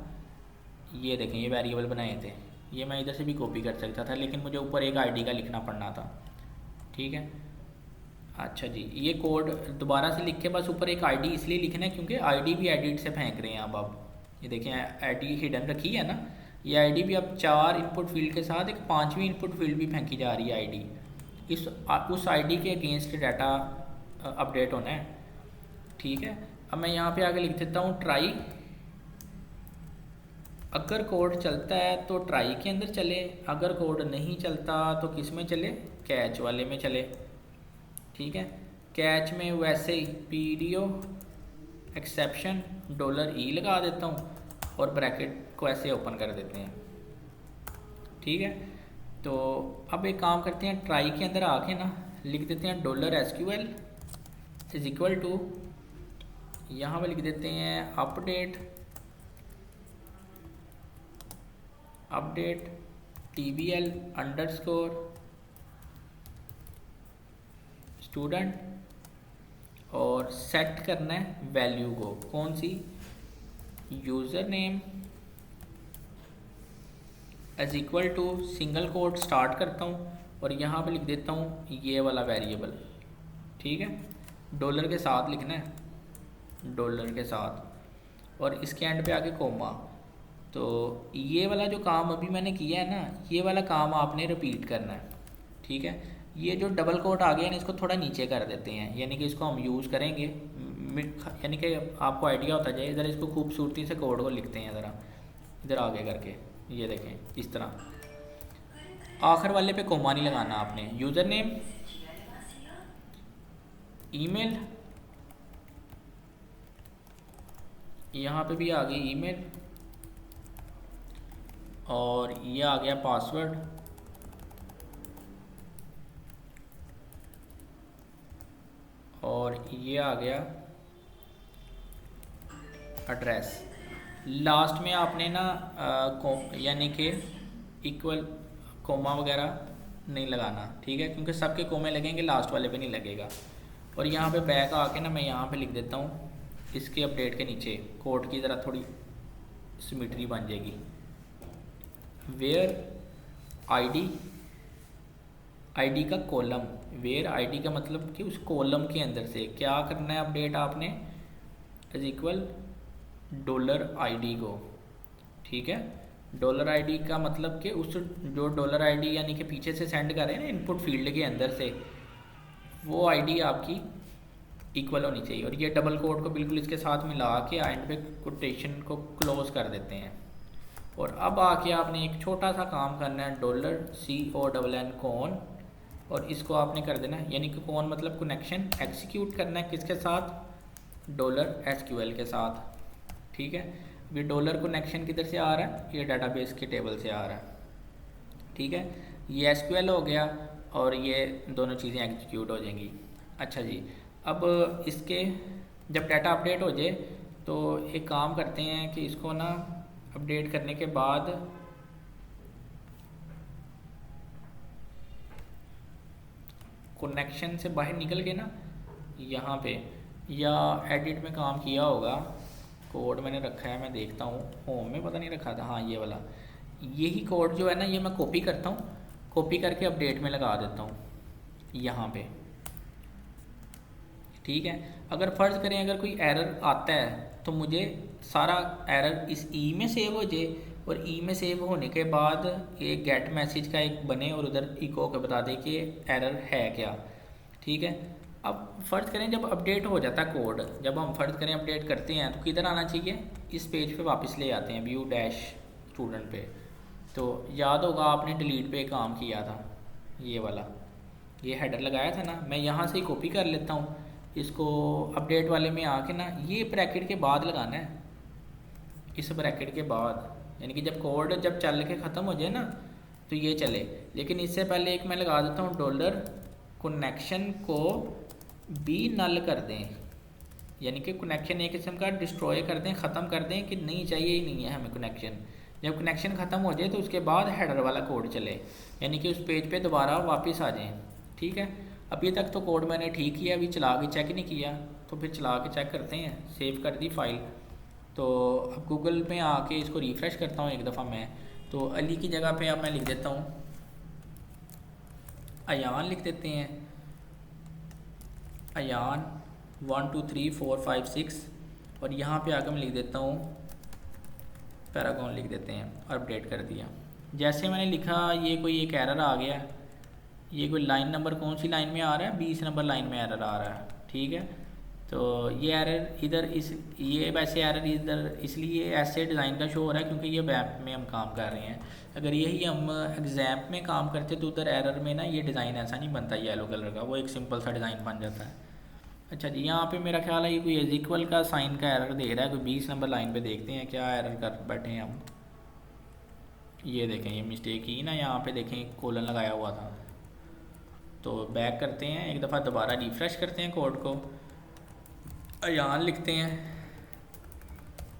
ये देखें ये वेरिएबल बनाए थे, ये मैं इधर से भी कॉपी कर सकता था, लेकिन मुझे ऊपर एक आईडी का लिखना पड़ना था। ठीक है, अच्छा जी, ये कोड दोबारा से लिख के बस ऊपर एक आईडी इसलिए लिखना है क्योंकि आईडी भी एडिट से फेंक रहे हैं। अब ये देखें आईडी हिडन रखी है ना, ये आईडी भी अब 4 इनपुट फील्ड के साथ एक 5वीं इनपुट फील्ड भी फेंकी जा रही है आईडी। उस आईडी के अगेंस्ट डाटा अपडेट होना है। ठीक है, अब मैं यहाँ पे आगे लिख देता हूँ ट्राई। अगर कोड चलता है तो ट्राई के अंदर चले, अगर कोड नहीं चलता तो किस में चले, कैच वाले में चले। ठीक है, कैच में वैसे ही पीडीओ एक्सेप्शन $E लगा देता हूँ, और ब्रैकेट को ऐसे ओपन कर देते हैं। ठीक है, तो अब एक काम करते हैं, ट्राई के अंदर आके ना लिख देते हैं $SQL इज इक्वल टू, यहाँ पर लिख देते हैं अपडेट TBL अंडरस्कोर स्टूडेंट, और सेट करना है वैल्यू को, कौन सी, user name as equal to single quote start करता हूँ और यहाँ पे लिख देता हूँ ये वाला वेरिएबल, ठीक है। डॉलर के साथ लिखना है, डॉलर के साथ, और इसके एंड पे आके कोमा। तो ये वाला जो काम अभी मैंने किया है ना, ये वाला काम आपने रिपीट करना है, ठीक है। ये जो डबल कोट आ गया ना, इसको थोड़ा नीचे कर देते हैं, यानी कि इसको हम यूज़ करेंगे, यानी कि आपको आइडिया होता जाए। इधर इसको खूबसूरती से कोड को लिखते हैं ज़रा, इधर आगे करके, ये देखें इस तरह। आखिर वाले पे कोमा नहीं लगाना आपने। यूज़र नेम, ईमेल, यहाँ पे भी आ गई ईमेल, और ये आ गया पासवर्ड, और ये आ गया एड्रेस। लास्ट में आपने ना यानी कि इक्वल कोमा वगैरह नहीं लगाना, ठीक है, क्योंकि सबके कोमे लगेंगे, लास्ट वाले पे नहीं लगेगा। और यहाँ पे बैक आके ना मैं यहाँ पे लिख देता हूँ, इसके अपडेट के नीचे कोड की ज़रा थोड़ी सिमेट्री बन जाएगी। वेयर आईडी, आईडी का कॉलम, वेयर आईडी का मतलब कि उस कॉलम के अंदर से क्या करना है अपडेट आपने, इज इक्वल डॉलर आईडी को, ठीक है। डॉलर आईडी का मतलब कि उस जो डॉलर आईडी यानी कि पीछे से सेंड कर रहे हैं ना इनपुट फील्ड के अंदर से, वो आईडी आपकी इक्वल होनी चाहिए। और ये डबल कोड को बिल्कुल इसके साथ मिला के एंड पे कोटेशन को क्लोज कर देते हैं। और अब आके आपने एक छोटा सा काम करना है, डॉलर CONN कॉन, और इसको आपने कर देना है, यानी कि कौन मतलब कनेक्शन एग्जीक्यूट करना है किसके साथ, डॉलर SQL के साथ, ठीक है। ये डॉलर कनेक्शन किधर से आ रहा है, ये डाटाबेस के टेबल से आ रहा है, ठीक है। ये SQL हो गया और ये दोनों चीज़ें एग्जीक्यूट हो जाएंगी। अच्छा जी, अब इसके जब डाटा अपडेट हो जाए तो एक काम करते हैं कि इसको ना अपडेट करने के बाद कनेक्शन से बाहर निकल के ना यहाँ पे, या एडिट में काम किया होगा, कोड मैंने रखा है, मैं देखता हूँ, होम में पता नहीं रखा था, हाँ ये वाला, यही कोड जो है ना ये मैं कॉपी करता हूँ, कॉपी करके अपडेट में लगा देता हूँ यहाँ पे, ठीक है। अगर फ़र्ज़ करें अगर कोई एरर आता है तो मुझे सारा एरर इस ई में सेव हो जाए, और ई में सेव होने के बाद एक गेट मैसेज का एक बने और उधर इको के बता दे कि एरर है क्या, ठीक है। अब फ़र्ज़ करें जब अपडेट हो जाता है कोड, जब हम फ़र्ज़ करें अपडेट करते हैं तो किधर आना चाहिए, इस पेज पे वापस ले आते हैं, व्यू डैश स्टूडेंट पे। तो याद होगा आपने डिलीट पे काम किया था, ये वाला, ये हेडर लगाया था ना, मैं यहाँ से ही कॉपी कर लेता हूँ इसको, अपडेट वाले में आके ना ये ब्रैकेट के बाद लगाना है, इस ब्रैकेट के बाद, यानी कि जब कोड जब चल के ख़त्म हो जाए ना तो ये चले। लेकिन इससे पहले एक मैं लगा देता हूँ, डॉलर कनेक्शन को भी नल कर दें, यानी कि कनेक्शन एक किस्म का डिस्ट्रॉय कर दें, ख़त्म कर दें कि नहीं चाहिए ही नहीं है हमें कनेक्शन। जब कनेक्शन ख़त्म हो जाए तो उसके बाद हेडर वाला कोड चले, यानी कि उस पेज पे दोबारा वापस आ जाएं, ठीक है। अभी तक तो कोड मैंने ठीक किया, अभी चला के चेक नहीं किया, तो फिर चला के चेक करते हैं। सेव कर दी फाइल, तो अब गूगल में आके इसको रिफ़्रेश करता हूँ एक दफ़ा मैं, तो अली की जगह पे अब मैं लिख देता हूँ अयान, लिख देते हैं अयान 1 2 3 4 5 6, और यहाँ पे आकर मैं लिख देता हूँ पैरागॉन, लिख देते हैं, अपडेट कर दिया। जैसे मैंने लिखा ये कोई एक एरर आ गया, ये कोई लाइन नंबर कौन सी लाइन में आ रहा है, 20 नंबर लाइन में एरर आ रहा है, ठीक है। तो ये एरर इधर ये वैसे एरर इधर इसलिए ऐसे डिज़ाइन का शो हो रहा है क्योंकि ये वैप में हम काम कर रहे हैं। अगर यही हम एग्ज़ाम में काम करते तो उधर एरर में ना ये डिज़ाइन ऐसा नहीं बनता येलो कलर का, वो एक सिंपल सा डिज़ाइन बन जाता है। अच्छा जी, यहाँ पे मेरा ख्याल है ये कोई इक्वल का साइन का एरर दे रहा है, कोई 20 नंबर लाइन पे, देखते हैं क्या एरर कर बैठे हैं हम। ये देखें, ये मिस्टेक ही ना, यहाँ पे देखें कोलन लगाया हुआ था। तो बैक करते हैं एक दफ़ा, दोबारा रिफ़्रेश करते हैं कोड को, अयान लिखते हैं,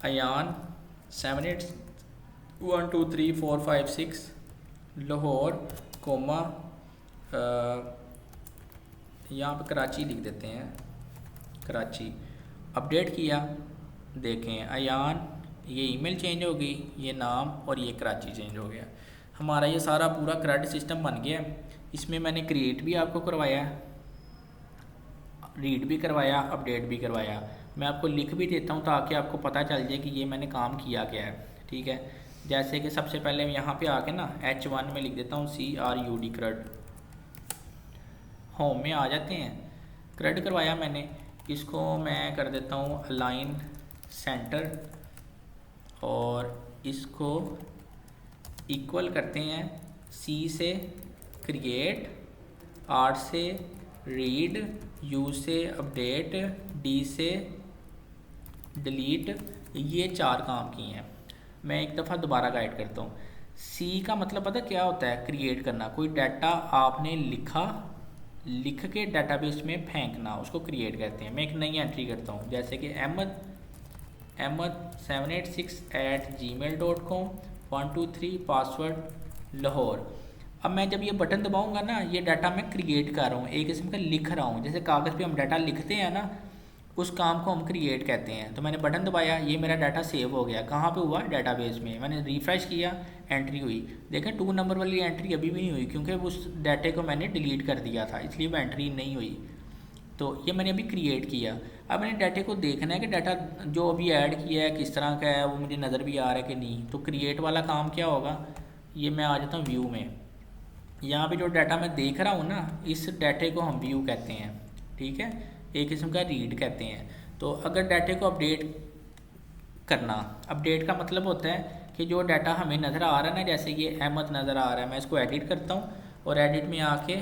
अयान 7 8 1 2 3 4 5 6 लाहौर कोमा, यहाँ पे कराची लिख देते हैं, कराची। अपडेट किया, देखें अयान, ये ईमेल चेंज हो गई, ये नाम और ये कराची चेंज हो गया। हमारा ये सारा पूरा क्रड सिस्टम बन गया है। इसमें मैंने क्रिएट भी आपको करवाया है, रीड भी करवाया, अपडेट भी करवाया। मैं आपको लिख भी देता हूँ ताकि आपको पता चल जाए कि ये मैंने काम किया क्या है। ठीक है, जैसे कि सबसे पहले यहाँ पे आके ना H1 में लिख देता हूँ CRUD क्रड। होम में आ जाते हैं, क्रड करवाया मैंने। इसको मैं कर देता हूँ अलाइन सेंटर और इसको इक्वल करते हैं C से क्रिएट, R से रीड, U से अपडेट, D से डिलीट। ये 4 काम किए हैं। मैं एक दफ़ा दोबारा गाइड करता हूँ। C का मतलब पता क्या होता है? क्रिएट करना। कोई डाटा आपने लिख के डाटाबेस में फेंकना, उसको क्रिएट कहते हैं। मैं एक नई एंट्री करता हूँ, जैसे कि ahmed786@gmail.com 123 पासवर्ड लाहौर। अब मैं जब ये बटन दबाऊंगा ना, ये डाटा मैं क्रिएट कर रहा हूँ, एक किस्म का लिख रहा हूँ। जैसे कागज़ पे हम डाटा लिखते हैं ना, उस काम को हम क्रिएट कहते हैं। तो मैंने बटन दबाया, ये मेरा डाटा सेव हो गया। कहाँ पे हुआ? डाटाबेस में। मैंने रिफ़्रेश किया, एंट्री हुई। देखें 2 नंबर वाली एंट्री अभी भी नहीं हुई, क्योंकि उस डाटे को मैंने डिलीट कर दिया था, इसलिए वो एंट्री नहीं हुई। तो ये मैंने अभी क्रिएट किया। अब मैंने डाटे को देखना है कि डाटा जो अभी ऐड किया है किस तरह का है, वो मुझे नज़र भी आ रहा है कि नहीं। तो क्रिएट वाला काम क्या होगा? ये मैं आ जाता हूँ व्यू में। यहाँ पे जो डाटा मैं देख रहा हूँ ना, इस डाटे को हम व्यू कहते हैं। ठीक है, एक किस्म का रीड कहते हैं। तो अगर डाटे को अपडेट करना, अपडेट का मतलब होता है कि जो डाटा हमें नज़र आ रहा है ना, जैसे ये अहमद नज़र आ रहा है, मैं इसको एडिट करता हूँ और एडिट में आके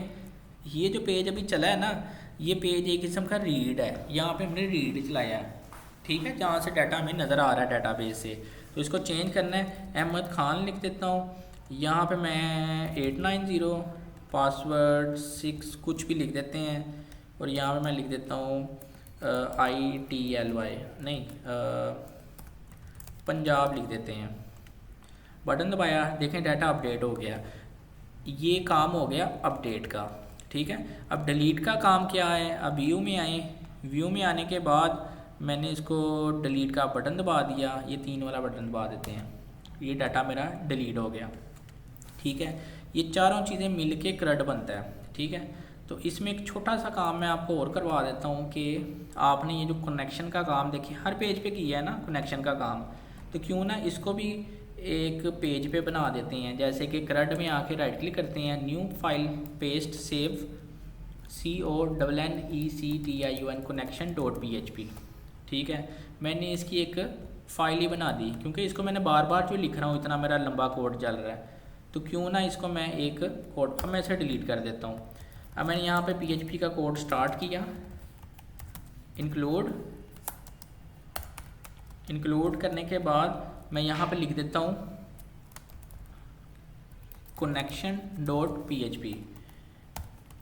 ये जो पेज अभी चला है ना, ये पेज एक किस्म का रीड है। यहाँ पे हमने रीड चलाया है। ठीक है, जहाँ से डाटा हमें नज़र आ रहा है डाटाबेस से। तो इसको चेंज करना है, अहमद खान लिख देता हूँ। यहाँ पे मैं 890 पासवर्ड 6 कुछ भी लिख देते हैं। और यहाँ पे मैं लिख देता हूँ ITLY नहीं पंजाब लिख देते हैं। बटन दबाया, देखें डाटा अपडेट हो गया। ये काम हो गया अपडेट का। ठीक है, अब डिलीट का काम क्या है? अब व्यू में आए, व्यू में आने के बाद मैंने इसको डिलीट का बटन दबा दिया। ये 3 वाला बटन दबा देते हैं, ये डाटा मेरा डिलीट हो गया। ठीक है, ये चारों चीज़ें मिल के क्रड बनता है। ठीक है, तो इसमें एक छोटा सा काम मैं आपको और करवा देता हूँ कि आपने ये जो कनेक्शन का काम देखिए हर पेज पे किया है ना कनेक्शन का काम, तो क्यों ना इसको भी एक पेज पे बना देते हैं। जैसे कि क्रड में आके राइट क्लिक करते हैं, new file, paste, save, CONNECTION connection.php। ठीक है, मैंने इसकी एक फ़ाइल ही बना दी, क्योंकि इसको मैंने बार बार जो लिख रहा हूँ, इतना मेरा लंबा कोड चल रहा है, तो क्यों ना इसको मैं एक कोड, अब मैं इसे डिलीट कर देता हूँ। अब मैंने यहाँ पे PHP का कोड स्टार्ट किया, इंक्लूड करने के बाद मैं यहाँ पे लिख देता हूँ connection.php।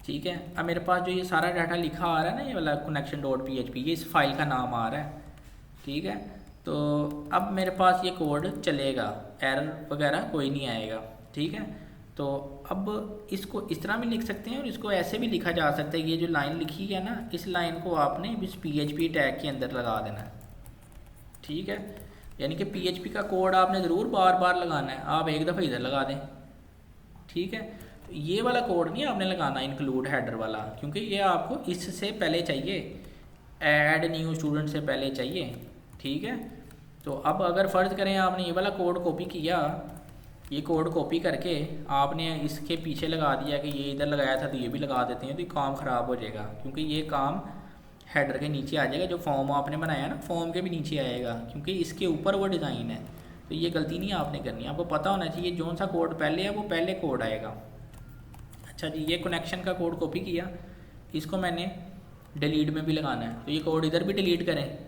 ठीक है, अब मेरे पास जो ये सारा डाटा लिखा आ रहा है ना, ये वाला connection.php, ये इस फाइल का नाम आ रहा है। ठीक है, तो अब मेरे पास ये कोड चलेगा, एरर वगैरह कोई नहीं आएगा। ठीक है, तो अब इसको इस तरह भी लिख सकते हैं और इसको ऐसे भी लिखा जा सकता है। ये जो लाइन लिखी है ना, इस लाइन को आपने इस PHP टैग के अंदर लगा देना है। ठीक है, यानी कि PHP का कोड आपने ज़रूर बार बार लगाना है, आप एक दफ़ा इधर लगा दें। ठीक है, तो ये वाला कोड नहीं आपने लगाना इंक्लूड हेडर वाला, क्योंकि ये आपको इससे पहले चाहिए, ऐड न्यू स्टूडेंट से पहले चाहिए। ठीक है, तो अब अगर फ़र्ज़ करें आपने ये वाला कोड कॉपी किया, ये कोड कॉपी करके आपने इसके पीछे लगा दिया कि ये इधर लगाया था तो ये भी लगा देते हैं, तो ये काम ख़राब हो जाएगा, क्योंकि ये काम हेडर के नीचे आ जाएगा। जो फॉर्म आपने बनाया ना, फॉर्म के भी नीचे आएगा, क्योंकि इसके ऊपर वो डिज़ाइन है। तो ये गलती नहीं आपने करनी, आपको पता होना चाहिए जो सा कोड पहले है वो पहले कोड आएगा। अच्छा जी, ये कनेक्शन का कोड कॉपी किया, इसको मैंने डिलीट में भी लगाना है, तो ये कोड इधर भी डिलीट करें,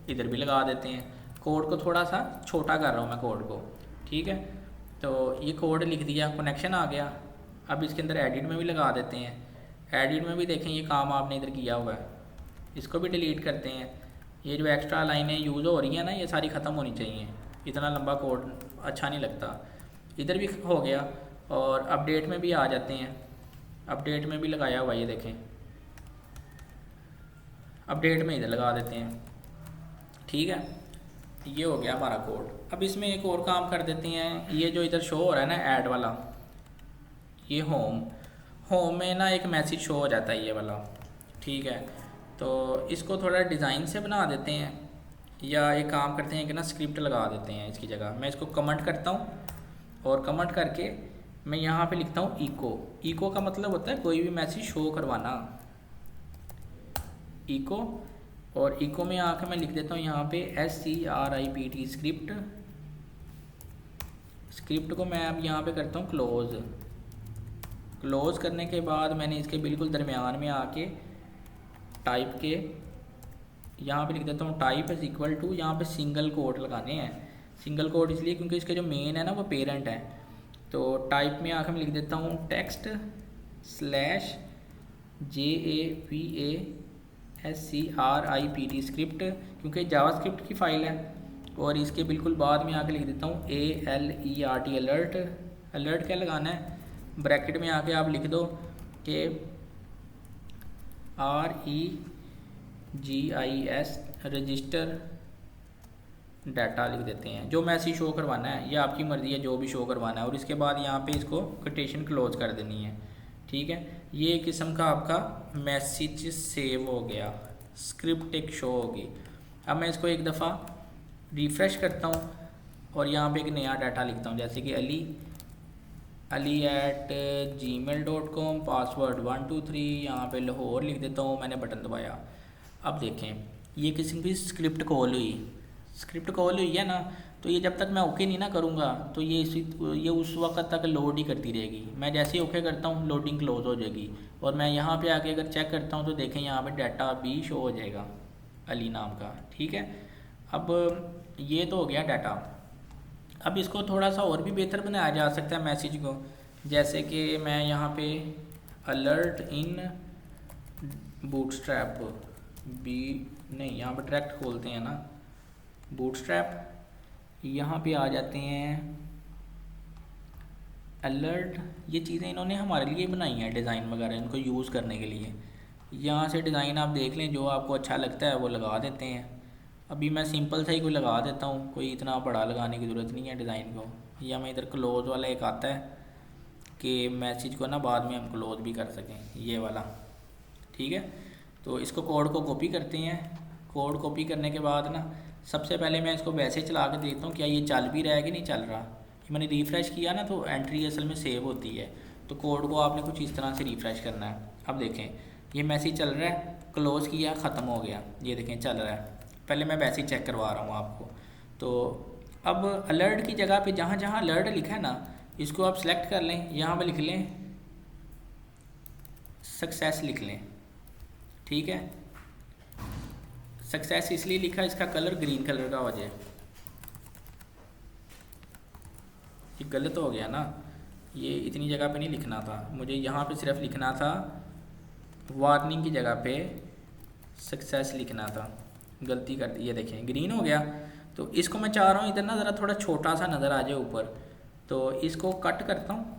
इधर भी लगा देते हैं। कोड को थोड़ा सा छोटा कर रहा हूँ मैं कोड को। ठीक है, तो ये कोड लिख दिया, कनेक्शन आ गया। अब इसके अंदर एडिट में भी लगा देते हैं। एडिट में भी देखें ये काम आपने इधर किया हुआ है, इसको भी डिलीट करते हैं। ये जो एक्स्ट्रा लाइनें यूज़ हो रही हैं ना, ये सारी ख़त्म होनी चाहिए, इतना लंबा कोड अच्छा नहीं लगता। इधर भी हो गया और अपडेट में भी आ जाते हैं। अपडेट में भी लगाया हुआ, ये देखें, अपडेट में इधर लगा देते हैं। ठीक है, ये हो गया हमारा कोड। अब इसमें एक और काम कर देते हैं, ये जो इधर शो हो रहा है ना ऐड वाला, ये होम, होम में ना एक मैसेज शो हो जाता है ये वाला, ठीक है। तो इसको थोड़ा डिज़ाइन से बना देते हैं, या एक काम करते हैं कि ना स्क्रिप्ट लगा देते हैं इसकी जगह। मैं इसको कमेंट करता हूँ और कमेंट करके मैं यहाँ पे लिखता हूँ इको। इको का मतलब होता है कोई भी मैसेज शो करवाना, इको। और इको में आके मैं लिख देता हूँ यहाँ पे SCRIPT स्क्रिप्ट। स्क्रिप्ट को मैं अब यहाँ पे करता हूँ क्लोज़। क्लोज़ करने के बाद मैंने इसके बिल्कुल दरमियान में आके टाइप के यहाँ पे लिख देता हूँ टाइप इज़ इक्वल टू, यहाँ पे सिंगल कोट लगाने हैं। सिंगल कोट इसलिए क्योंकि इसके जो मेन है ना वो पेरेंट है। तो टाइप में आके मैं लिख देता हूँ टेक्स्ट स्लैश JAVASCRIPT स्क्रिप्ट, क्योंकि जावास्क्रिप्ट की फ़ाइल है। और इसके बिल्कुल बाद में आके लिख देता हूँ ALERT अलर्ट। अलर्ट क्या लगाना है, ब्रैकेट में आके आप लिख दो कि REGIS रजिस्टर डाटा लिख देते हैं, जो मैसेज शो करवाना है। ये आपकी मर्ज़ी है जो भी शो करवाना है। और इसके बाद यहाँ पे इसको कोटेशन क्लोज कर देनी है, ठीक है। ये एक किस्म का आपका मैसेज सेव हो गया, स्क्रिप्ट एक शो होगी। अब मैं इसको एक दफ़ा रिफ़्रेश करता हूँ और यहाँ पे एक नया डाटा लिखता हूँ, जैसे कि ali@gmail.com, पासवर्ड 123, यहाँ पे लाहौर लिख देता हूँ, मैंने बटन दबाया। अब देखें ये किसी भी स्क्रिप्ट कॉल हुई, स्क्रिप्ट कॉल हुई है ना, तो ये जब तक मैं ओके नहीं ना करूँगा तो ये उस वक्त तक लोड ही करती रहेगी। मैं जैसे ही ओके करता हूँ लोडिंग क्लोज हो जाएगी। और मैं यहाँ पे आके अगर चेक करता हूँ तो देखें यहाँ पे डाटा भी शो हो जाएगा अली नाम का, ठीक है। अब ये तो हो गया डाटा। अब इसको थोड़ा सा और भी बेहतर बनाया जा सकता है मैसेज को, जैसे कि मैं यहाँ पे अलर्ट इन बूटस्ट्रैप बी नहीं, यहाँ पे डायरेक्ट खोलते हैं ना बूटस्ट्रैप, यहाँ पे आ जाते हैं अलर्ट। ये चीज़ें इन्होंने हमारे लिए बनाई हैं डिज़ाइन वगैरह, इनको यूज़ करने के लिए। यहाँ से डिज़ाइन आप देख लें, जो आपको अच्छा लगता है वो लगा देते हैं। अभी मैं सिंपल सा ही कोई लगा देता हूँ, कोई इतना बड़ा लगाने की ज़रूरत नहीं है डिज़ाइन को। या मैं इधर क्लोज वाला एक आता है कि मैसेज को ना बाद में हम क्लोज भी कर सकें, ये वाला, ठीक है। तो इसको कोड को कॉपी करते हैं। कोड कॉपी करने के बाद ना सबसे पहले मैं इसको वैसे चला के देखता हूँ क्या ये चल भी रहा है कि नहीं चल रहा। मैंने रिफ़्रेश किया ना तो एंट्री असल में सेव होती है। तो कोड को आपने कुछ इस तरह से रिफ़्रेश करना है। अब देखें ये मैसेज चल रहा है, क्लोज़ किया, ख़त्म हो गया, ये देखें चल रहा है। पहले मैं वैसे ही चेक करवा रहा हूँ आपको। तो अब अलर्ट की जगह पे जहाँ जहाँ अलर्ट लिखा है ना, इसको आप सेलेक्ट कर लें, यहाँ पे लिख लें सक्सेस लिख लें, ठीक है। सक्सेस इसलिए लिखा, इसका कलर ग्रीन कलर का हो जाए। ये गलत हो गया ना, ये इतनी जगह पे नहीं लिखना था, मुझे यहाँ पे सिर्फ लिखना था वार्निंग की जगह पे सक्सेस लिखना था, गलती कर दी। ये देखें ग्रीन हो गया। तो इसको मैं चाह रहा हूँ इधर ना ज़रा थोड़ा छोटा सा नज़र आ जाए ऊपर, तो इसको कट करता हूँ,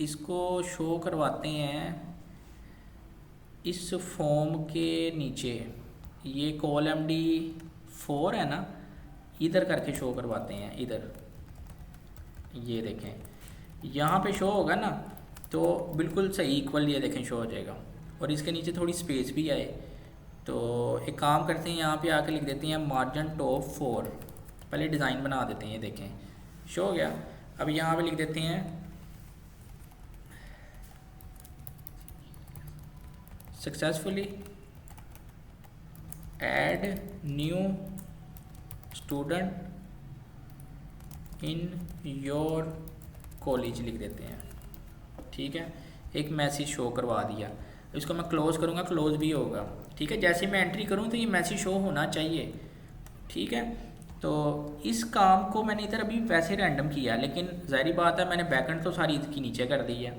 इसको शो करवाते हैं इस फॉर्म के नीचे। ये ColMD4 है ना, इधर करके शो करवाते हैं इधर। ये देखें यहाँ पे शो होगा ना तो बिल्कुल सही इक्वल, ये देखें शो हो जाएगा। और इसके नीचे थोड़ी स्पेस भी आए। तो एक काम करते हैं, यहाँ पे आके लिख देते हैं मार्जिन टॉप 4। पहले डिज़ाइन बना देते हैं, ये देखें शो हो गया। अब यहाँ पे लिख देते हैं successfully add new student in your college लिख देते हैं, ठीक है। एक मैसेज शो करवा दिया। इसको मैं क्लोज़ करूँगा, क्लोज़ भी होगा, ठीक है। जैसे मैं एंट्री करूँ तो ये मैसेज शो होना चाहिए, ठीक है। तो इस काम को मैंने इधर अभी वैसे रैंडम किया, लेकिन ज़ाहिर बात है मैंने बैकएंड तो सारी इसकी नीचे कर दी है।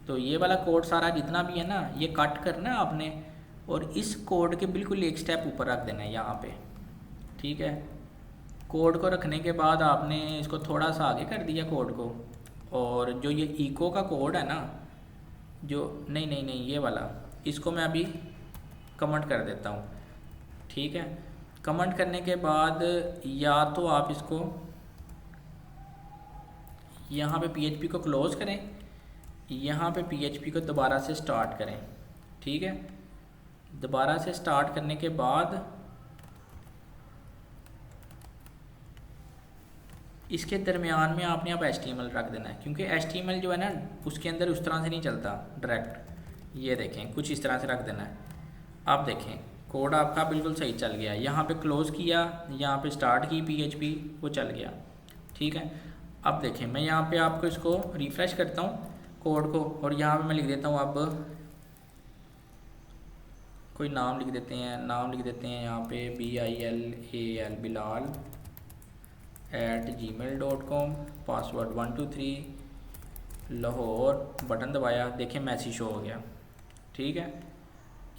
तो ये वाला कोड सारा जितना भी है ना, ये कट करना है आपने और इस कोड के बिल्कुल एक स्टेप ऊपर रख देना है यहाँ पे, ठीक है। कोड को रखने के बाद आपने इसको थोड़ा सा आगे कर दिया कोड को। और जो ये इको का कोड है ना, जो नहीं ये वाला, इसको मैं अभी कमेंट कर देता हूँ, ठीक है। कमेंट करने के बाद या तो आप इसको यहाँ पे पीएचपी को क्लोज़ करें, यहाँ पे पीएचपी को दोबारा से स्टार्ट करें। ठीक है, दोबारा से स्टार्ट करने के बाद इसके दरमियान में आपने अब HTML रख देना है, क्योंकि HTML जो है ना उसके अंदर उस तरह से नहीं चलता डायरेक्ट। ये देखें, कुछ इस तरह से रख देना है। आप देखें कोड आपका बिल्कुल सही चल गया, यहाँ पे क्लोज़ किया, यहाँ पे स्टार्ट की PHP, वो चल गया। ठीक है, अब देखें मैं यहाँ पे आपको इसको रिफ़्रेश करता हूँ कोड को, और यहाँ पे मैं लिख देता हूँ, अब कोई नाम लिख देते हैं, नाम लिख देते हैं यहाँ पे BILAL Bilal @gmail.com, password 123 Lahore, button दबाया, देखें मैसेज शो हो गया। ठीक है,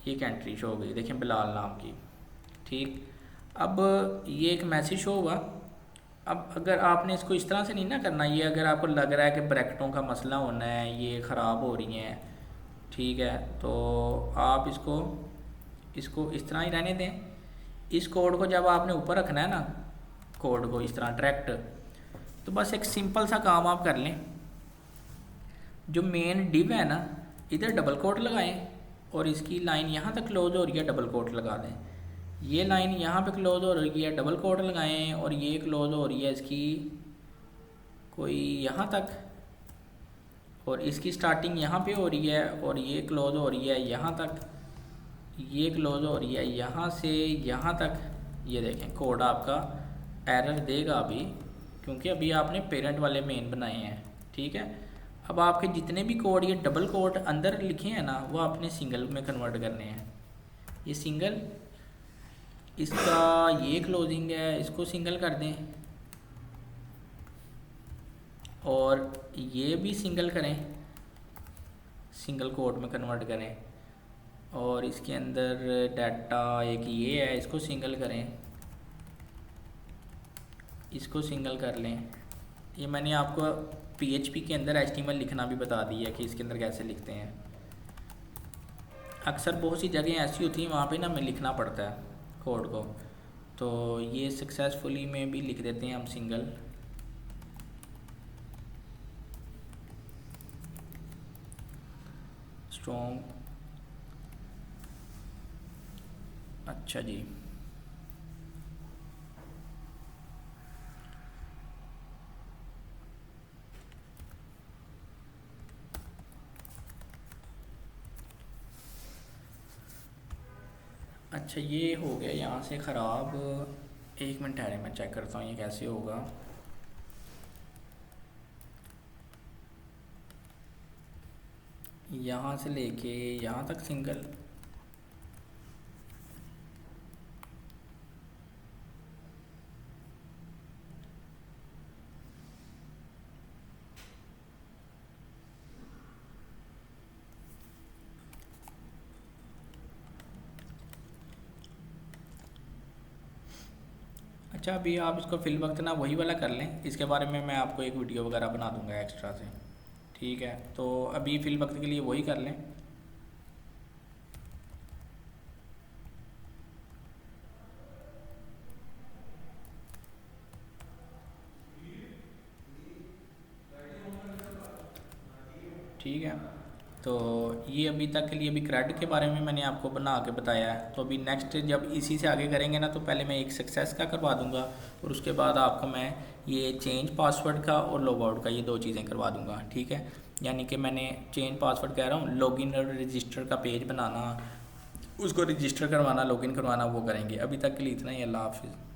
एक एंट्री शो हो गई, देखें बिलाल नाम की। ठीक, अब ये एक मैसेज शो हुआ। अब अगर आपने इसको इस तरह से नहीं ना करना, ये अगर आपको लग रहा है कि ब्रैकेटों का मसला होना है, ये ख़राब हो रही हैं, ठीक है, तो आप इसको इस तरह ही रहने दें। इस कोड को जब आपने ऊपर रखना है ना, कोड को इस तरह डायरेक्ट, तो बस एक सिंपल सा काम आप कर लें। जो मेन डिव है ना, इधर डबल कोट लगाएं और इसकी लाइन यहाँ तक क्लोज हो रही है, डबल कोट लगा दें। ये लाइन यहाँ पे क्लोज हो रही है, डबल कोट लगाएं, और ये क्लोज हो रही है इसकी कोई यहाँ तक, और इसकी स्टार्टिंग यहाँ पे हो रही है, और ये क्लोज हो रही है यहाँ तक, ये क्लोज हो रही है यहाँ से यहाँ तक। ये देखें कोड आपका एरर देगा अभी, क्योंकि अभी आपने पेरेंट वाले मेन बनाए हैं। ठीक है, अब आपके जितने भी कोड ये डबल कोड अंदर लिखे हैं ना, वो आपने सिंगल में कन्वर्ट करने हैं। ये सिंगल, इसका ये क्लोजिंग है, इसको सिंगल कर दें, और ये भी सिंगल करें, सिंगल कोड में कन्वर्ट करें, और इसके अंदर डाटा एक ये है, इसको सिंगल करें, इसको सिंगल कर लें। ये मैंने आपको PHP के अंदर HTML लिखना भी बता दिया है कि इसके अंदर कैसे लिखते हैं। अक्सर बहुत सी जगह ऐसी होती हैं वहाँ पे ना हमें लिखना पड़ता है कोड को, तो ये सक्सेसफुली में भी लिख देते हैं हम सिंगल। स्ट्रॉन्ग, अच्छा जी, अच्छा ये हो गया यहाँ से ख़राब। एक मिनट ठहरे, मैं चेक करता हूँ ये कैसे होगा। यहाँ से लेके यहाँ तक सिंगल, अच्छा अभी आप इसको फिल वक्त ना वही वाला कर लें, इसके बारे में मैं आपको एक वीडियो वगैरह बना दूंगा एक्स्ट्रा से। ठीक है, तो अभी फिल वक्त के लिए वही कर लें। ठीक है, तो ये अभी तक के लिए अभी क्रेडिट के बारे में मैंने आपको बना के बताया है। तो अभी नेक्स्ट जब इसी से आगे करेंगे ना, तो पहले मैं एक सक्सेस का करवा दूंगा, और उसके बाद आपको मैं ये चेंज पासवर्ड का और लॉग आउट का, ये दो चीज़ें करवा दूंगा। ठीक है, यानी कि मैंने चेंज पासवर्ड कह रहा हूँ, लॉगिन और रजिस्टर का पेज बनाना, उसको रजिस्टर करवाना, लॉगिन करवाना, वो करेंगे। अभी तक के लिए इतना ही, अल्लाह हाफिज़।